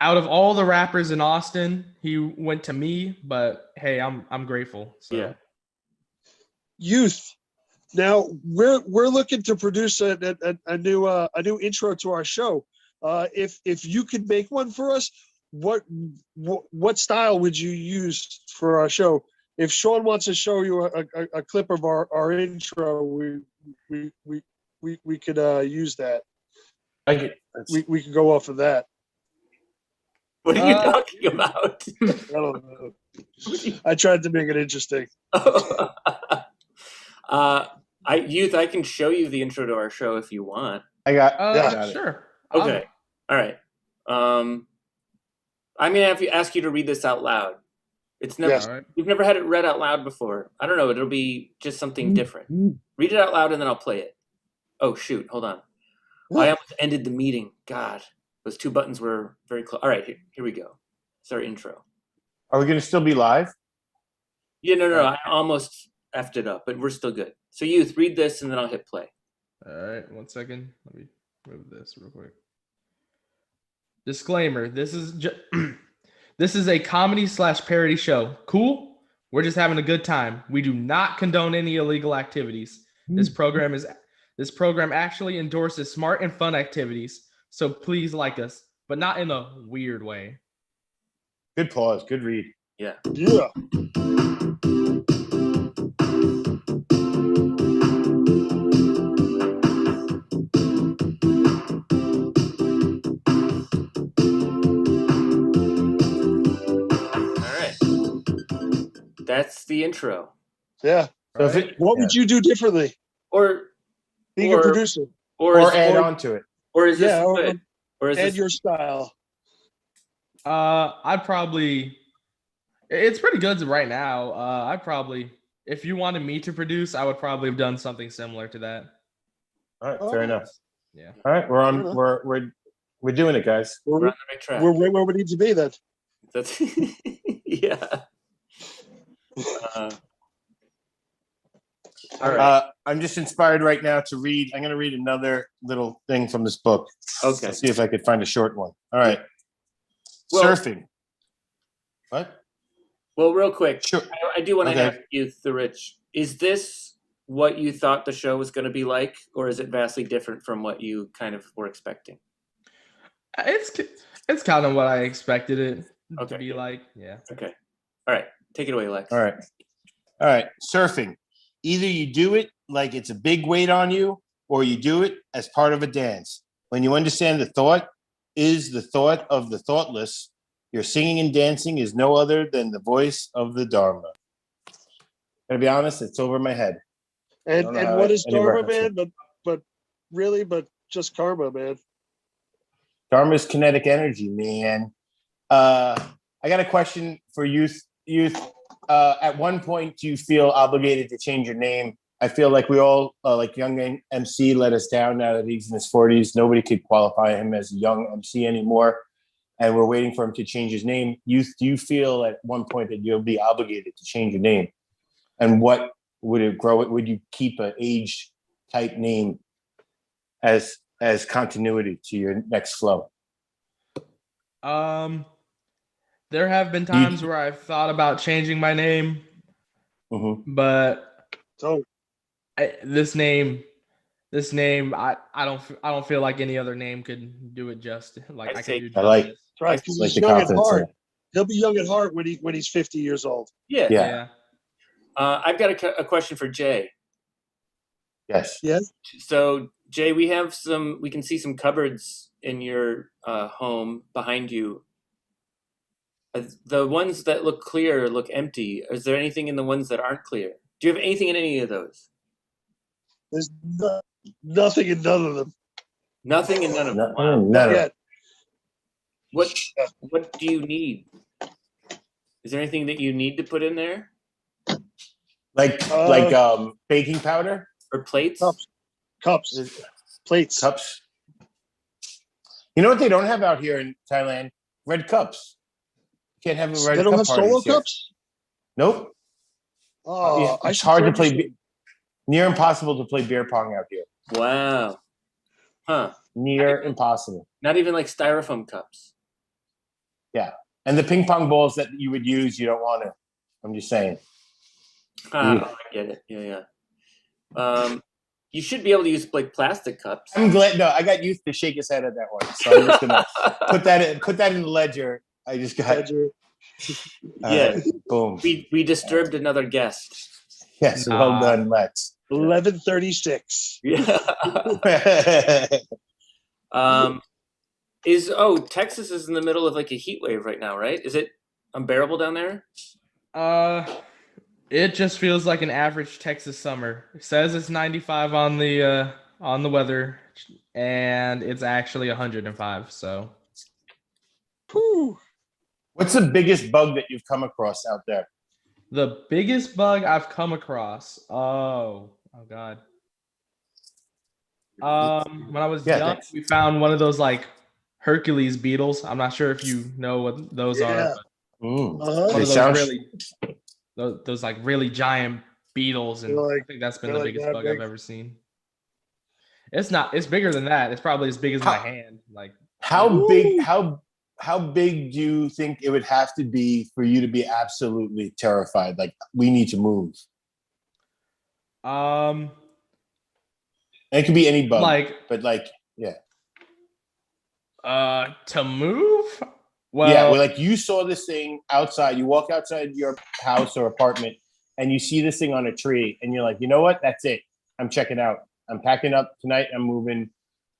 out of all the rappers in Austin, he went to me. But hey, I'm grateful. So. Yeah. Youth. Now we're looking to produce a new intro to our show. If you could make one for us, what style would you use for our show? If Shawn wants to show you a clip of our intro, we could use that. We could go off of that. What are you talking about? I don't know. I tried to make it interesting. I can show you the intro to our show if you want. I got sure. Okay. All right. I'm gonna have to ask you to read this out loud. It's never We've never had it read out loud before. I don't know. It'll be just something different. Read it out loud and then I'll play it. Oh shoot! Hold on. I almost ended the meeting. God, those two buttons were very close. All right, here we go. It's our intro. Are we gonna still be live? Yeah, no. I almost effed it up, but we're still good. So Youth, read this and then I'll hit play. All right, 1 second. Let me move this real quick. Disclaimer: This is a comedy/parody show. Cool. We're just having a good time. We do not condone any illegal activities. This program actually endorses smart and fun activities. So please like us, but not in a weird way. Good pause. Good read. Yeah. Yeah. That's the intro. Yeah. So what would you do differently? Or being a producer. Or add on to it. Or is this good? Or is add this your style. I'd probably. It's pretty good right now. I'd probably, if you wanted me to produce, I would probably have done something similar to that. All right, fair enough. Yeah. All right, we're doing it, guys. We're on the right track. We're right where we need to be then. That's yeah. All right. I'm just inspired right now to read. I'm going to read another little thing from this book. Okay. Let's see if I could find a short one. All right. Well, surfing. What? Well, real quick, sure. I do want to ask you, The Rich, is this what you thought the show was going to be like, or is it vastly different from what you kind of were expecting? It's kind of what I expected it to Okay. be like. Yeah. Okay. All right. Take it away, Lex. All right. Surfing. Either you do it like it's a big weight on you, or you do it as part of a dance. When you understand the thought is the thought of the thoughtless, your singing and dancing is no other than the voice of the Dharma. Gotta be honest, it's over my head. And what is any Dharma, reference man? But just karma, man. Dharma is kinetic energy, man. I got a question for youth. At one point, do you feel obligated to change your name? I feel like we all, like young MC, let us down now that he's in his 40s. Nobody could qualify him as a young MC anymore. And we're waiting for him to change his name. Youth, do you feel at one point that you'll be obligated to change your name? And what would it grow? Would you keep an age type name as continuity to your next flow? There have been times where I've thought about changing my name, but this name, I don't feel like any other name could do it justice. Like I can do justice. Right, because he's young at heart. He'll be young at heart when he's 50 years old. Yeah. I've got a question for Jay. Yes. So Jay, we can see some cupboards in your home behind you. The ones that look clear look empty. Is there anything in the ones that aren't clear? Do you have anything in any of those? There's nothing in none of them. Nothing in none of them. Wow. Not yet. What do you need? Is there anything that you need to put in there? Like baking powder or plates? Cups. Plates. Cups. You know what they don't have out here in Thailand? Red cups. You can't have a red cup. They don't have solo here. cups? Nope. Oh, it's hard to play. Near impossible to play beer pong out here. Wow. Huh. Near impossible. Not even like styrofoam cups. Yeah. And the ping pong balls that you would use, you don't want to. I'm just saying. I get it. Yeah. You should be able to use like plastic cups. I'm glad. No, I got used to shake his head at that one, so I'm just gonna put that in the ledger. I just got. Ledger. Boom. We disturbed another guest. Yes. Well done, Lex. 11:36. Yeah. Texas is in the middle of like a heat wave right now, right? Is it unbearable down there? It just feels like an average Texas summer. It says it's 95 on the weather, and it's actually 105. So, Whew. What's the biggest bug that you've come across out there? The biggest bug I've come across. Oh God. When I was young, we found one of those like Hercules beetles. I'm not sure if you know what those are. One of those like really giant beetles, and I think that's been the biggest bug I've ever seen. It's bigger than that. It's probably as big as my hand. Like how big do you think it would have to be for you to be absolutely terrified? Like, we need to move. And it could be any bug, To move? Well, like you saw this thing outside. You walk outside your house or apartment, and you see this thing on a tree, and you're like, you know what? That's it. I'm checking out. I'm packing up tonight. I'm moving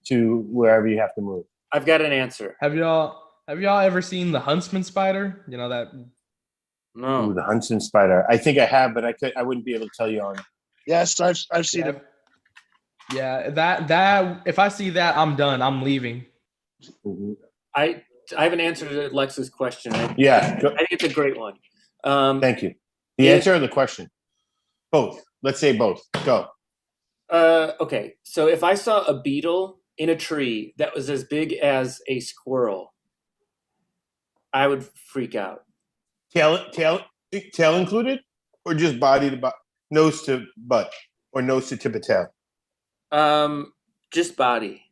to wherever you have to move. I've got an answer. Have y'all ever seen the huntsman spider? You know that? No. Ooh, the huntsman spider. I think I have, but I wouldn't be able to tell you on. Yes, I've seen it. Yeah, that if I see that, I'm done. I'm leaving. Mm-hmm. I have an answer to Lex's question. I think it's a great one. Thank you. The answer or the question? Both. Let's say both. Go. Okay. So if I saw a beetle in a tree that was as big as a squirrel, I would freak out. Tail included, or just body to nose to butt, or nose to tip of tail? Just body.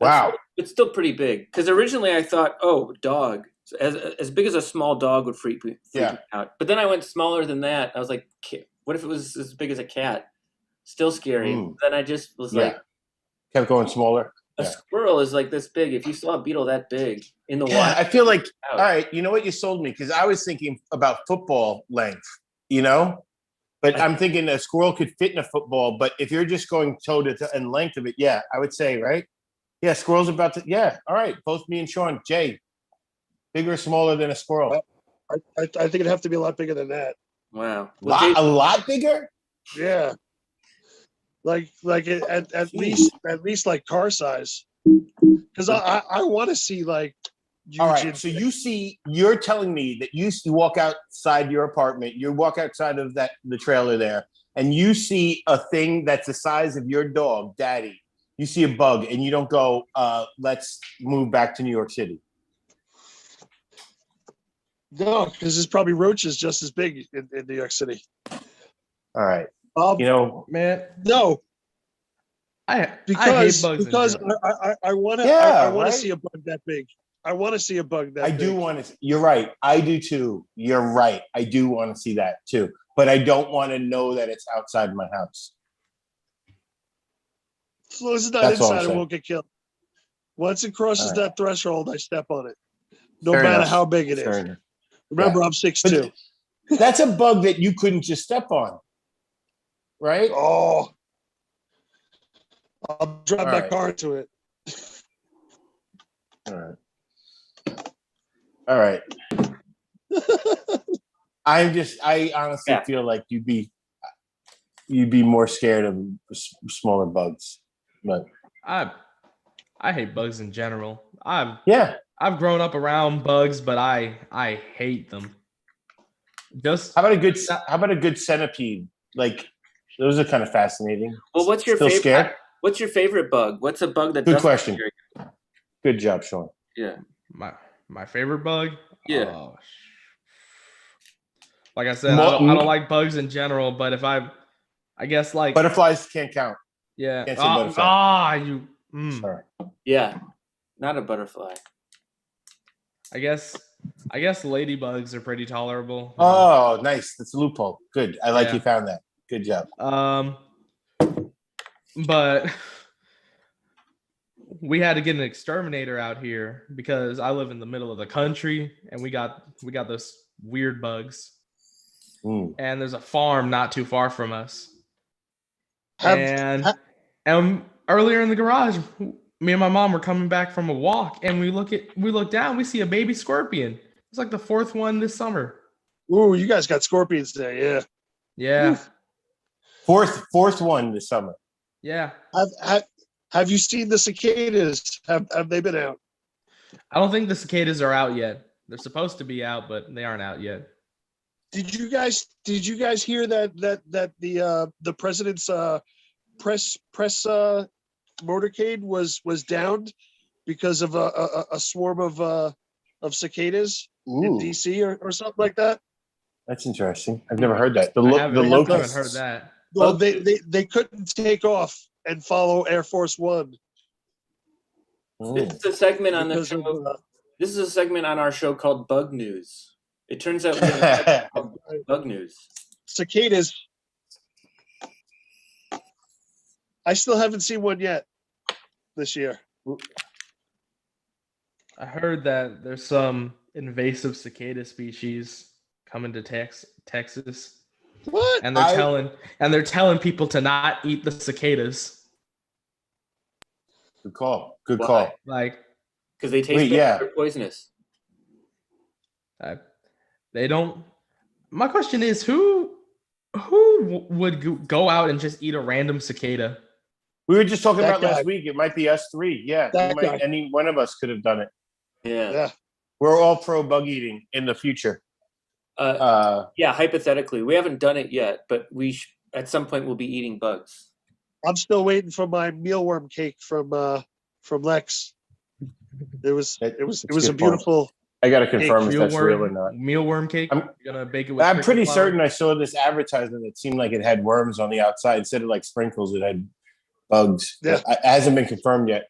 Wow. It's still pretty big. Because originally I thought, dog. As big as a small dog would freak me out. But then I went smaller than that. I was like, what if it was as big as a cat? Still scary. Then I just was like... Kept going smaller. A squirrel is like this big. If you saw a beetle that big in the Yeah, wild, I feel like, all right, you know what? You sold me because I was thinking about football length, you know? But I'm thinking a squirrel could fit in a football, but if you're just going toe to toe and length of it, yeah, I would say, right? Yeah, squirrel's about to, yeah, all right. Both me and Shawn. Jay, bigger or smaller than a squirrel? I think it'd have to be a lot bigger than that. wow. Well, A lot bigger? Yeah. Like at least like car size. Because I want to see like huge All right, so you're telling me that you walk outside your apartment, you walk outside of the trailer there, and you see a thing that's the size of your dog, Daddy. You see a bug, and you don't go, let's move back to New York City. No, because there's probably roaches just as big in New York City. All right. You know, Man, No, I hate because bugs. I want to Yeah, I want right? to see a bug that big. I want to see a bug that I big. do want to. You're right. I do too. You're right. I do want to see that too, but I don't want to know that it's outside my house. As long as it's not That's all I'm inside, it saying. won't get killed. Once it crosses All right. that threshold, I step on it. No Fair matter enough. how big it Fair is. enough. Remember, Yeah. I'm 6'2". That's a bug that you couldn't just step on, right? Oh, I'll drive All my right. car into it. All right. All right. I honestly feel like you'd be more scared of smaller bugs. But I hate bugs in general. I've grown up around bugs, but I hate them. Just how about a good centipede? Like those are kind of fascinating. Well, what's your Still favorite? scared? What's your favorite bug? What's a bug that? Good doesn't question. scare you? Good job, Shawn. Yeah. my favorite bug. Yeah. Oh, like I said, I don't like bugs in general, but if I guess like butterflies can't count. Yeah. Can't say butterfly. Sorry. Yeah. Not a butterfly. I guess ladybugs are pretty tolerable. Oh, nice. That's a loophole. Good. I like Yeah. you found that. Good job. But we had to get an exterminator out here because I live in the middle of the country and we got those weird bugs. And there's a farm not too far from us. And earlier in the garage, me and my mom were coming back from a walk, and we look down, we see a baby scorpion. It's like the fourth one this summer. Ooh, you guys got scorpions there, yeah. Yeah. Fourth one this summer. Yeah. Have you seen the cicadas? Have they been out? I don't think the cicadas are out yet. They're supposed to be out, but they aren't out yet. Did you guys hear that the president's press motorcade was downed because of a swarm of cicadas in DC or something like that? That's interesting. I've never heard that. The I haven't locusts. heard that. Well, they couldn't take off and follow Air Force One. This is a segment on the show. This is a segment on our show called Bug News. It turns out we have bug news. Cicadas. I still haven't seen one yet this year. I heard that there's some invasive cicada species coming to Texas. What? And they're telling people to not eat the cicadas. Good call. Good call. Like, because they taste they're poisonous. They don't. My question is, who would go out and just eat a random cicada? We were just talking That about guy. last week. It might be us three. Yeah, any one of us could have done it. Yeah. We're all pro bug eating in the future. Yeah, hypothetically, we haven't done it yet, but at some point we'll be eating bugs. I'm still waiting for my mealworm cake from Lex. It was a beautiful. I got to confirm if that's Mealworm- real or not. Mealworm cake. I'm You're gonna bake it with. I'm cricket pretty flour? certain I saw this advertisement that seemed like it had worms on the outside instead of like sprinkles. It had bugs. Yeah. It hasn't been confirmed yet.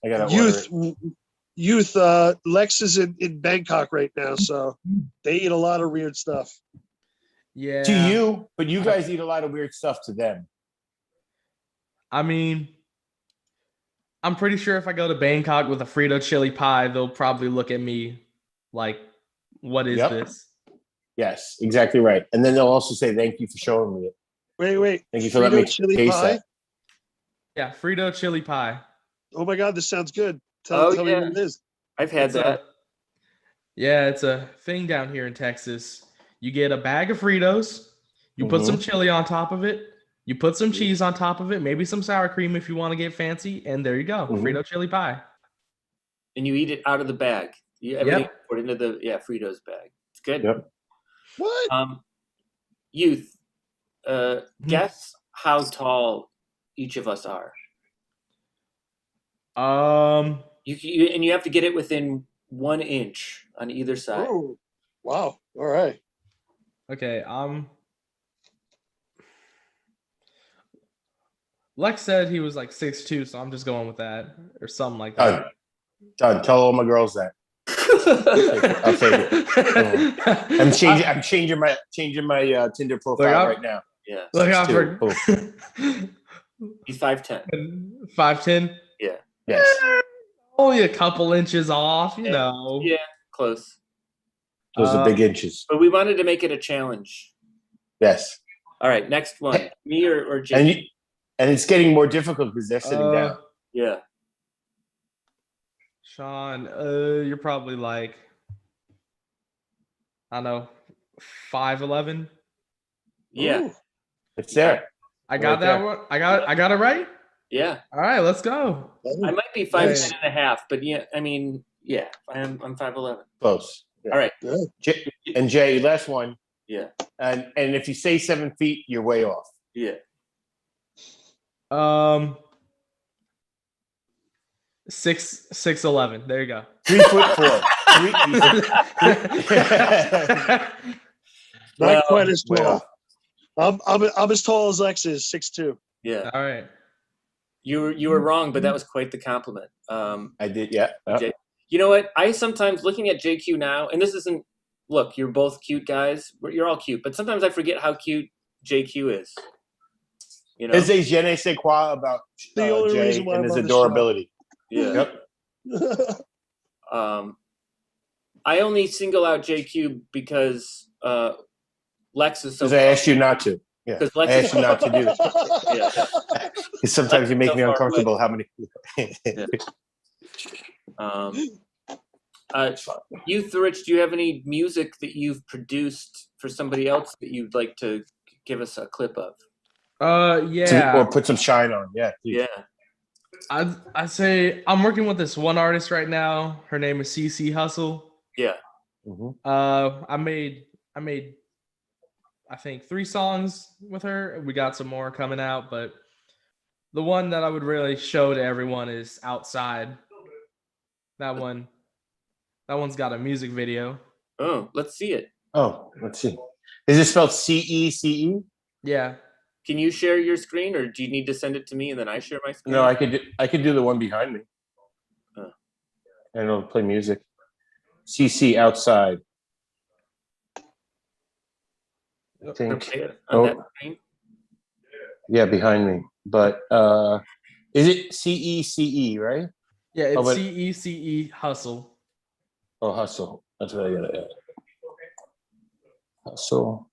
I got to order it. Youth. Lex is in Bangkok right now, so they eat a lot of weird stuff. Yeah. To you, but you guys eat a lot of weird stuff to them. I mean, I'm pretty sure if I go to Bangkok with a Frito Chili Pie, they'll probably look at me like, "What is Yep. this?" Yes, exactly right. And then they'll also say, "Thank you for showing me it. Wait. Thank you for letting me Frito chili taste pie? that." Yeah, Frito Chili Pie. Oh my God, this sounds good. Oh, Tell me yeah. what it is. I've had It's that. it's a thing down here in Texas. You get a bag of Fritos, you put some chili on top of it, you put some cheese on top of it, maybe some sour cream if you want to get fancy, and there you go, Frito Chili Pie. And you eat it out of the bag. Everything put into the Fritos bag. It's good. Yep. What? Youth, guess how tall each of us are. You have to get it within 1 inch on either side. Oh, wow. All right. Okay, Lex said he was like 6'2", so I'm just going with that or something like that. Done. Tell all my girls that. I'll take it. I'm changing my Tinder profile right now. Yeah. Look out for. He's 5'10". 5'10". Yeah. Yes. Only a couple inches off, you know. Yeah, close. Those are big inches. But we wanted to make it a challenge. Yes. All right, next one. Me or Jake? And it's getting more difficult because they're sitting down. Yeah. Shawn, you're probably like, I don't know, 5'11". Yeah. Ooh. It's there. I got that one. I got it right. Yeah. All right, let's go. I might be 5'10" and a half, but I'm 5'11". Close. Yeah. All right. And Jay, last one. Yeah. And if you say 7 feet, you're way off. Yeah. 6'11". There you go. 3'4". Not quite as tall. I'm as tall as Lex is, 6'2". Yeah. All right. You were wrong, but that was quite the compliment. I did, yeah. Jay, you know what? I sometimes looking at JQ now, and this isn't. Look, you're both cute guys. You're all cute, but sometimes I forget how cute JQ is. You know, There's a je ne sais quoi about The only Jay reason why and I'm his on the adorability. yeah. Yep. I only single out JQ because Lex is so. Because I asked you not to. Yeah. Because Lex I asked you not to do this. Yeah. Because sometimes you make me uncomfortable. How many? Youth Rich, do you have any music that you've produced for somebody else that you'd like to give us a clip of? Yeah. Or put some shine on. Yeah. Please. Yeah. I'd say I'm working with this one artist right now. Her name is CC Hustle. Yeah. I made I think 3 songs with her. We got some more coming out, but the one that I would really show to everyone is Outside. That one's got a music video. Oh, let's see it. Oh, let's see. Is it spelled CECE? Yeah. Can you share your screen, or do you need to send it to me and then I share my screen? No, I could do the one behind me. Oh. And it'll play music. CC Outside. I think. Okay, on that screen? Yeah, behind me. But is it CECE, right? Yeah, it's but- CECE Hustle. Oh, Hustle. That's what I got. Yeah. Hustle.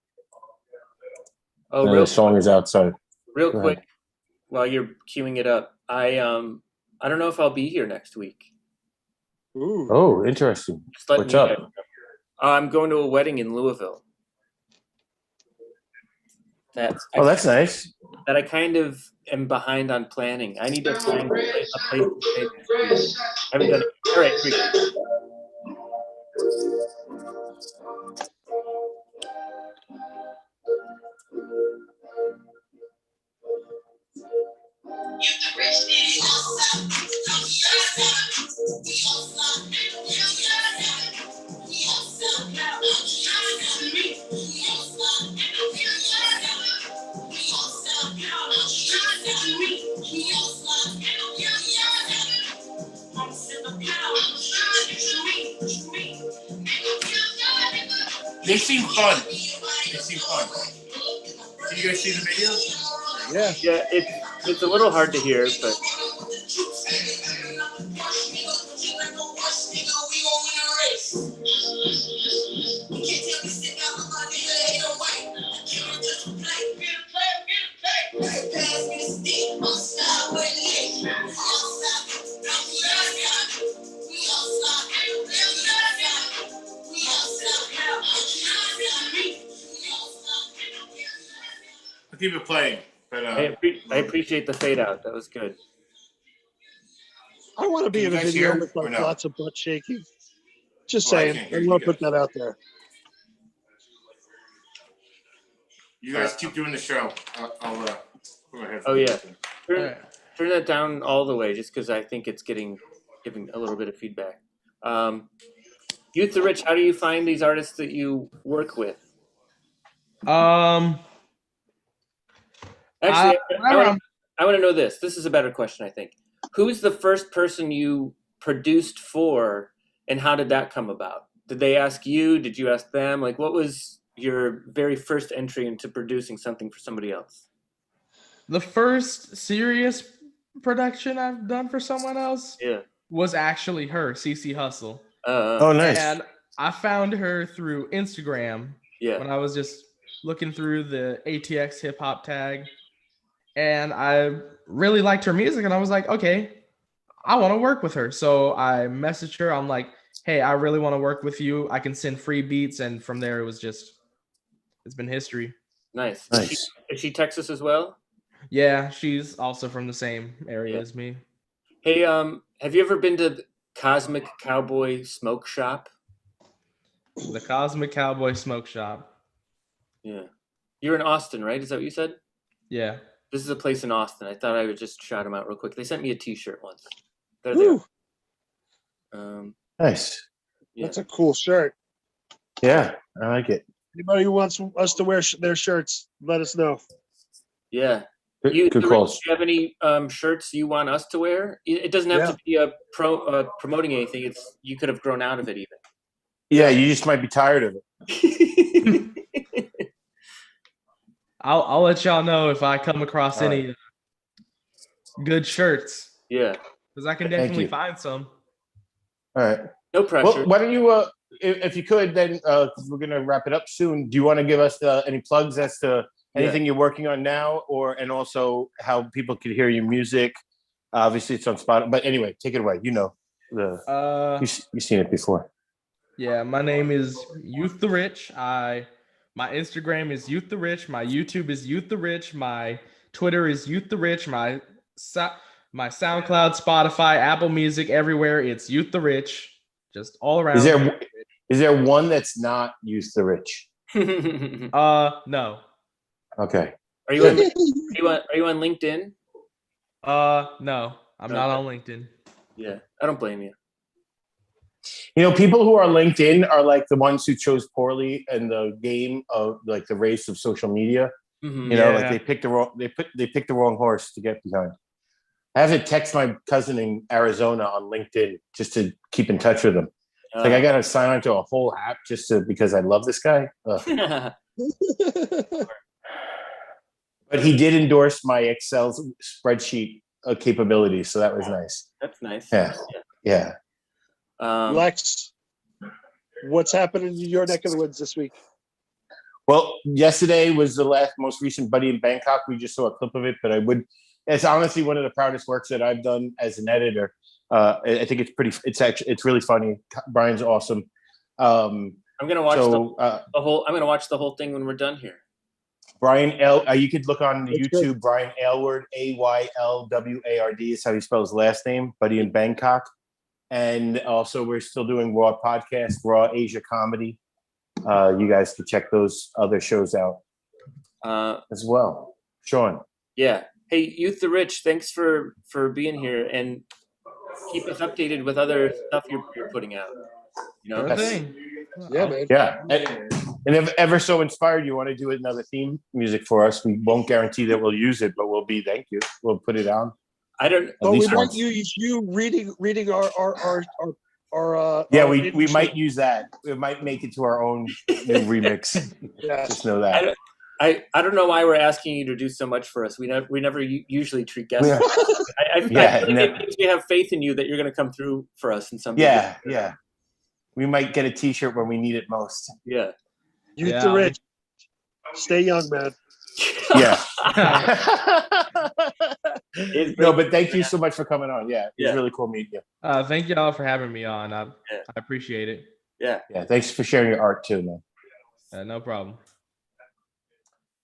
Oh, And the song is Outside. real Go quick, ahead. while you're queuing it up, I don't know if I'll be here next week. Ooh. Oh, interesting. Just letting What's you up? know. I'm going to a wedding in Louisville. That's nice. that I kind of am behind on planning. I need to find a place to stay next week. I haven't done it. All right, here we go. They seem fun. Did you guys see the video? Yeah. Yeah, it's a little hard to hear, but I'll keep it playing. But I appreciate the fade out. That was good. I want to be Can in you a guys video hear with or like no? lots of butt shaking. Just Well, I saying. can't I hear you want to put guys. that out there. You guys keep doing the show. I'll put my headphones Oh, yeah. in. All right. Turn that down all the way, just because I think it's giving a little bit of feedback. Youth the Rich, how do you find these artists that you work with? Actually, I want to know this. This is a better question, I think. Who's the first person you produced for, and how did that come about? Did they ask you? Did you ask them? Like, what was your very first entry into producing something for somebody else? The first serious production I've done for someone else was actually her, CC Hustle. Oh, nice. And I found her through Instagram when I was just looking through the ATX hip hop tag. And I really liked her music. And I was like, okay, I want to work with her. So I messaged her. I'm like, hey, I really want to work with you. I can send free beats. And from there, it's been history. Nice. Nice. Is she Texas as well? Yeah, she's also from the same area as me. Hey, have you ever been to the Cosmic Cowboy Smoke Shop? The Cosmic Cowboy Smoke Shop. Yeah. You're in Austin, right? Is that what you said? Yeah. This is a place in Austin. I thought I would just shout them out real quick. They sent me a T-shirt once. There they are. Nice. Yeah. That's a cool shirt. Yeah, I like it. Anybody who wants us to wear their shirts, let us know. Yeah. Good calls. Do you have any shirts you want us to wear? It doesn't have to be promoting anything. You could have grown out of it even. Yeah, you just might be tired of it. I'll let y'all know if I come across any good shirts. Yeah. Because I can definitely find some. All right. No pressure. Well, why don't you, if you could, then we're going to wrap it up soon. Do you want to give us any plugs as to anything you're working on now, and also how people can hear your music? Obviously, it's on Spotify. But anyway, take it away. You know, you've seen it before. Yeah, my name is Youth the Rich. My Instagram is Youth the Rich. My YouTube is Youth the Rich. My Twitter is Youth the Rich. My SoundCloud, Spotify, Apple Music, everywhere. It's Youth the Rich. Just all around. Is there one that's not Youth the Rich? No. Okay. Are you on LinkedIn? No, I'm not on LinkedIn. Yeah, I don't blame you. You know, people who are LinkedIn are like the ones who chose poorly in the game of like the race of social media. Mm-hmm. You know, like they picked the wrong horse to get behind. I have to text my cousin in Arizona on LinkedIn just to keep in touch with him. Like I got to sign on to a whole app because I love this guy. But he did endorse my Excel spreadsheet capabilities, so that was nice. That's nice. Yeah. Lex, what's happening in your neck of the woods this week? Well, yesterday was the most recent Buddy in Bangkok. We just saw a clip of it, but it's honestly one of the proudest works that I've done as an editor. I think it's really funny. Brian's awesome. I'm gonna watch I'm gonna watch the whole thing when we're done here. Brian you could look on YouTube. Good. Brian Aylward, Aylward is how he spells his last name. Buddy in Bangkok. And also, we're still doing Raw Podcast, Raw Asia Comedy. You guys can check those other shows out as well. Shawn. Yeah. Hey, Youth the Rich, thanks for being here, and keep us updated with other stuff you're putting out. You know, yeah, man. Yeah. And if ever so inspired, you want to do another theme music for us, we won't guarantee that we'll use it, but thank you. We'll put it on. I don't. Oh, we might use you reading our yeah, we might use that. We might make it to our own new remix. Yeah. Just know that. I don't know why we're asking you to do so much for us. We never usually treat guests. I think we have faith in you that you're going to come through for us in some. Yeah. We might get a T-shirt when we need it most. Yeah. Youth Yeah. the rich. Stay young, man. Yeah. It's No, great. but thank you so much for coming on. Yeah, it was really cool meeting you. Thank y'all for having me on. I appreciate it. Yeah. Yeah, thanks for sharing your art too, man. No problem.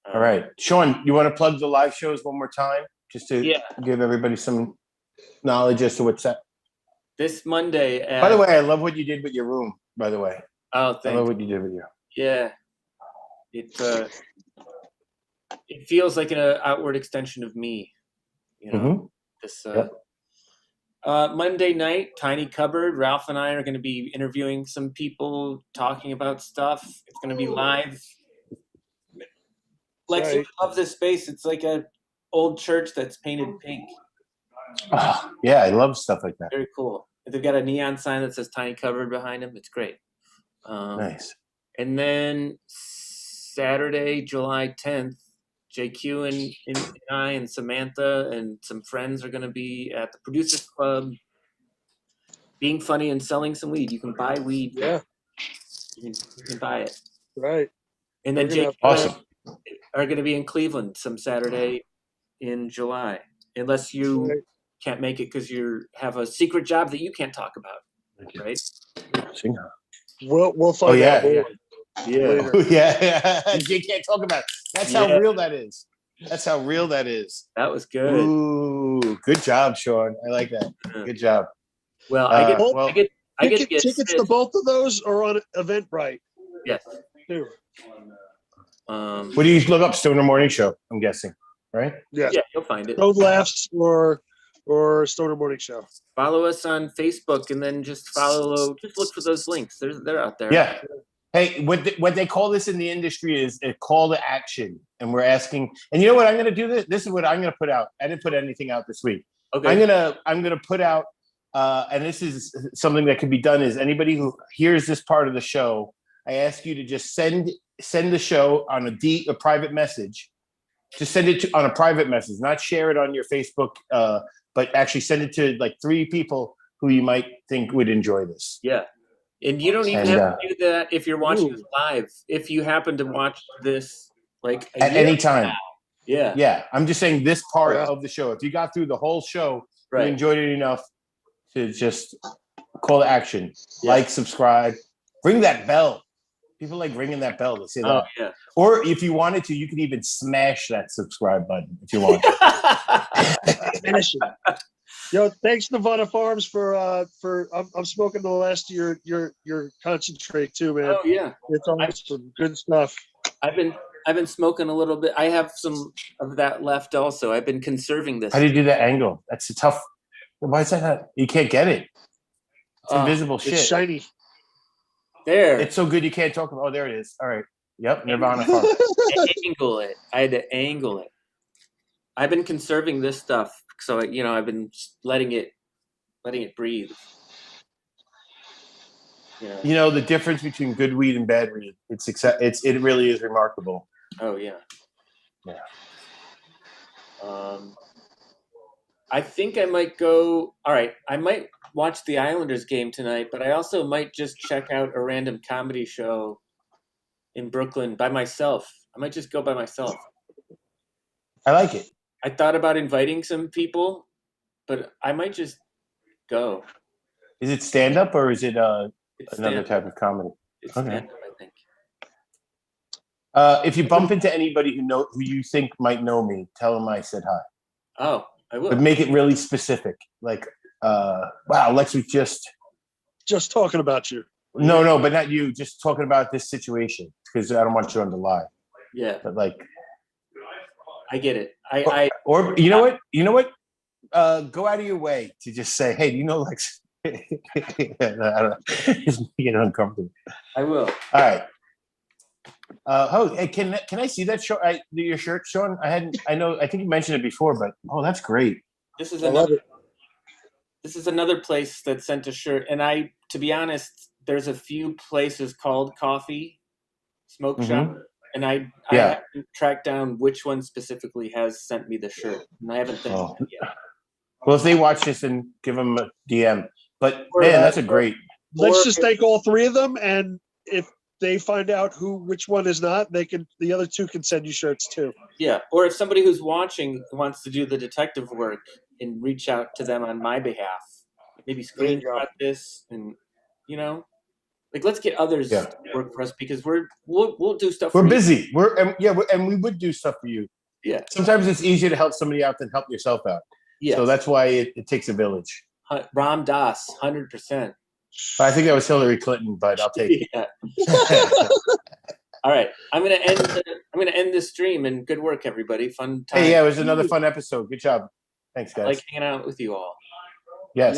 All right, Shawn, you want to plug the live shows one more time, just to give everybody some knowledge as to what's up? This Monday. By the way, I love what you did with your room. By the way, Oh, I thanks. love what you did with your. Yeah. It feels like an outward extension of me. You know, this Monday night, Tiny Cupboard. Ralph and I are going to be interviewing some people, talking about stuff. It's going to be live. Lex, you love this space. It's like a old church that's painted pink. Oh, yeah, I love stuff like that. Very cool. They've got a neon sign that says Tiny Cupboard behind them. It's great. Nice. And then Saturday, July 10th, JQ and I and Samantha and some friends are going to be at the Producers Club being funny and selling some weed. You can buy weed. Yeah. You can buy it. Right. And then JQ awesome. are going to be in Cleveland some Saturday in July, unless you can't make it because you have a secret job that you can't talk about, right? We'll find out more. Yeah. Yeah. You can't talk about it. That's how real that is. That's how real that is. That was good. Ooh, good job, Shawn. I like that. Good job. Well, I get tickets to both of those are on Eventbrite. Yes. Too. What do you look up? Stoner Morning Show, I'm guessing, right? Yeah. Yeah, you'll find it. Toad Laughs or Stoner Morning Show. Follow us on Facebook and then just look for those links. They're out there. Yeah. Hey, what they call this in the industry is a call to action. And we're asking, and you know what I'm going to do? This is what I'm going to put out. I didn't put anything out this week. Okay. I'm going to put out, and this is something that can be done, is anybody who hears this part of the show, I ask you to just send the show on a private message. Just send it on a private message, not share it on your Facebook, but actually send it to like 3 people who you might think would enjoy this. Yeah. And you don't even have to do that if you're watching this live. If you happen to watch this like at any time. now. Yeah. Yeah. I'm just saying this part of the show. If you got through the whole show, you enjoyed it enough to just call to action. Yeah. Like, subscribe, ring that bell. People like ringing that bell to say that. Oh, yeah. Or if you wanted to, you could even smash that subscribe button if you want. Smash it. Yo, thanks Nevada Farms for I'm smoking the last of your concentrate too, man. Oh yeah, it's awesome. Good stuff. I've been smoking a little bit. I have some of that left also. I've been conserving this. How do you do that angle? That's a tough. Why is that? You can't get it. It's invisible shit. It's shiny. There. It's so good you can't talk about. Oh, there it is. All right. Yep. Nirvana Farm. Angle it. I had to angle it. I've been conserving this stuff, so I've been letting it breathe. You know the difference between good weed and bad weed. It really is remarkable. Oh yeah. Yeah. I think I might go. All right, I might watch the Islanders game tonight, but I also might just check out a random comedy show in Brooklyn by myself. I might just go by myself. I like it. I thought about inviting some people, but I might just go. Is it stand-up or is it another stand-up. type of comedy? It's stand-up, I think. If you bump into anybody who you think might know me, tell them I said hi. Oh, I will. But make it really specific. Like, wow, Lex was just talking about you. No, but not you. Just talking about this situation because I don't want you on the live. Yeah. But like, I get it. Or you know what? You know what? Go out of your way to just say, "Hey, do you know Lex?" I don't know. Just make it uncomfortable. I will. All right. Hey, can I see that your shirt, Shawn? I think you mentioned it before, but that's great. This is another place that sent a shirt, and to be honest, there's a few places called Coffee Smoke Shop, and I haven't tracked down which one specifically has sent me the shirt, and I haven't done it yet. Well, if they watch this, then give them a DM. But man, that's a great. let's Or just thank all three of them, and if they find out which one is not, the other two can send you shirts too. Yeah, or if somebody who's watching wants to do the detective work and reach out to them on my behalf, maybe There you go. screenshot this, and like let's get others Yeah. to work for us because we'll do stuff. We're for you. busy. And we would do stuff for you. Yeah. Sometimes it's easier to help somebody out than help yourself out. Yes. So that's why it takes a village. Ram Dass, 100%. I think that was Hillary Clinton, but I'll take it. Yeah. All right, I'm gonna end this stream, and good work, everybody. Fun time. Hey, yeah, it was another fun episode. Good job. Thanks, I guys. like hanging out with you all.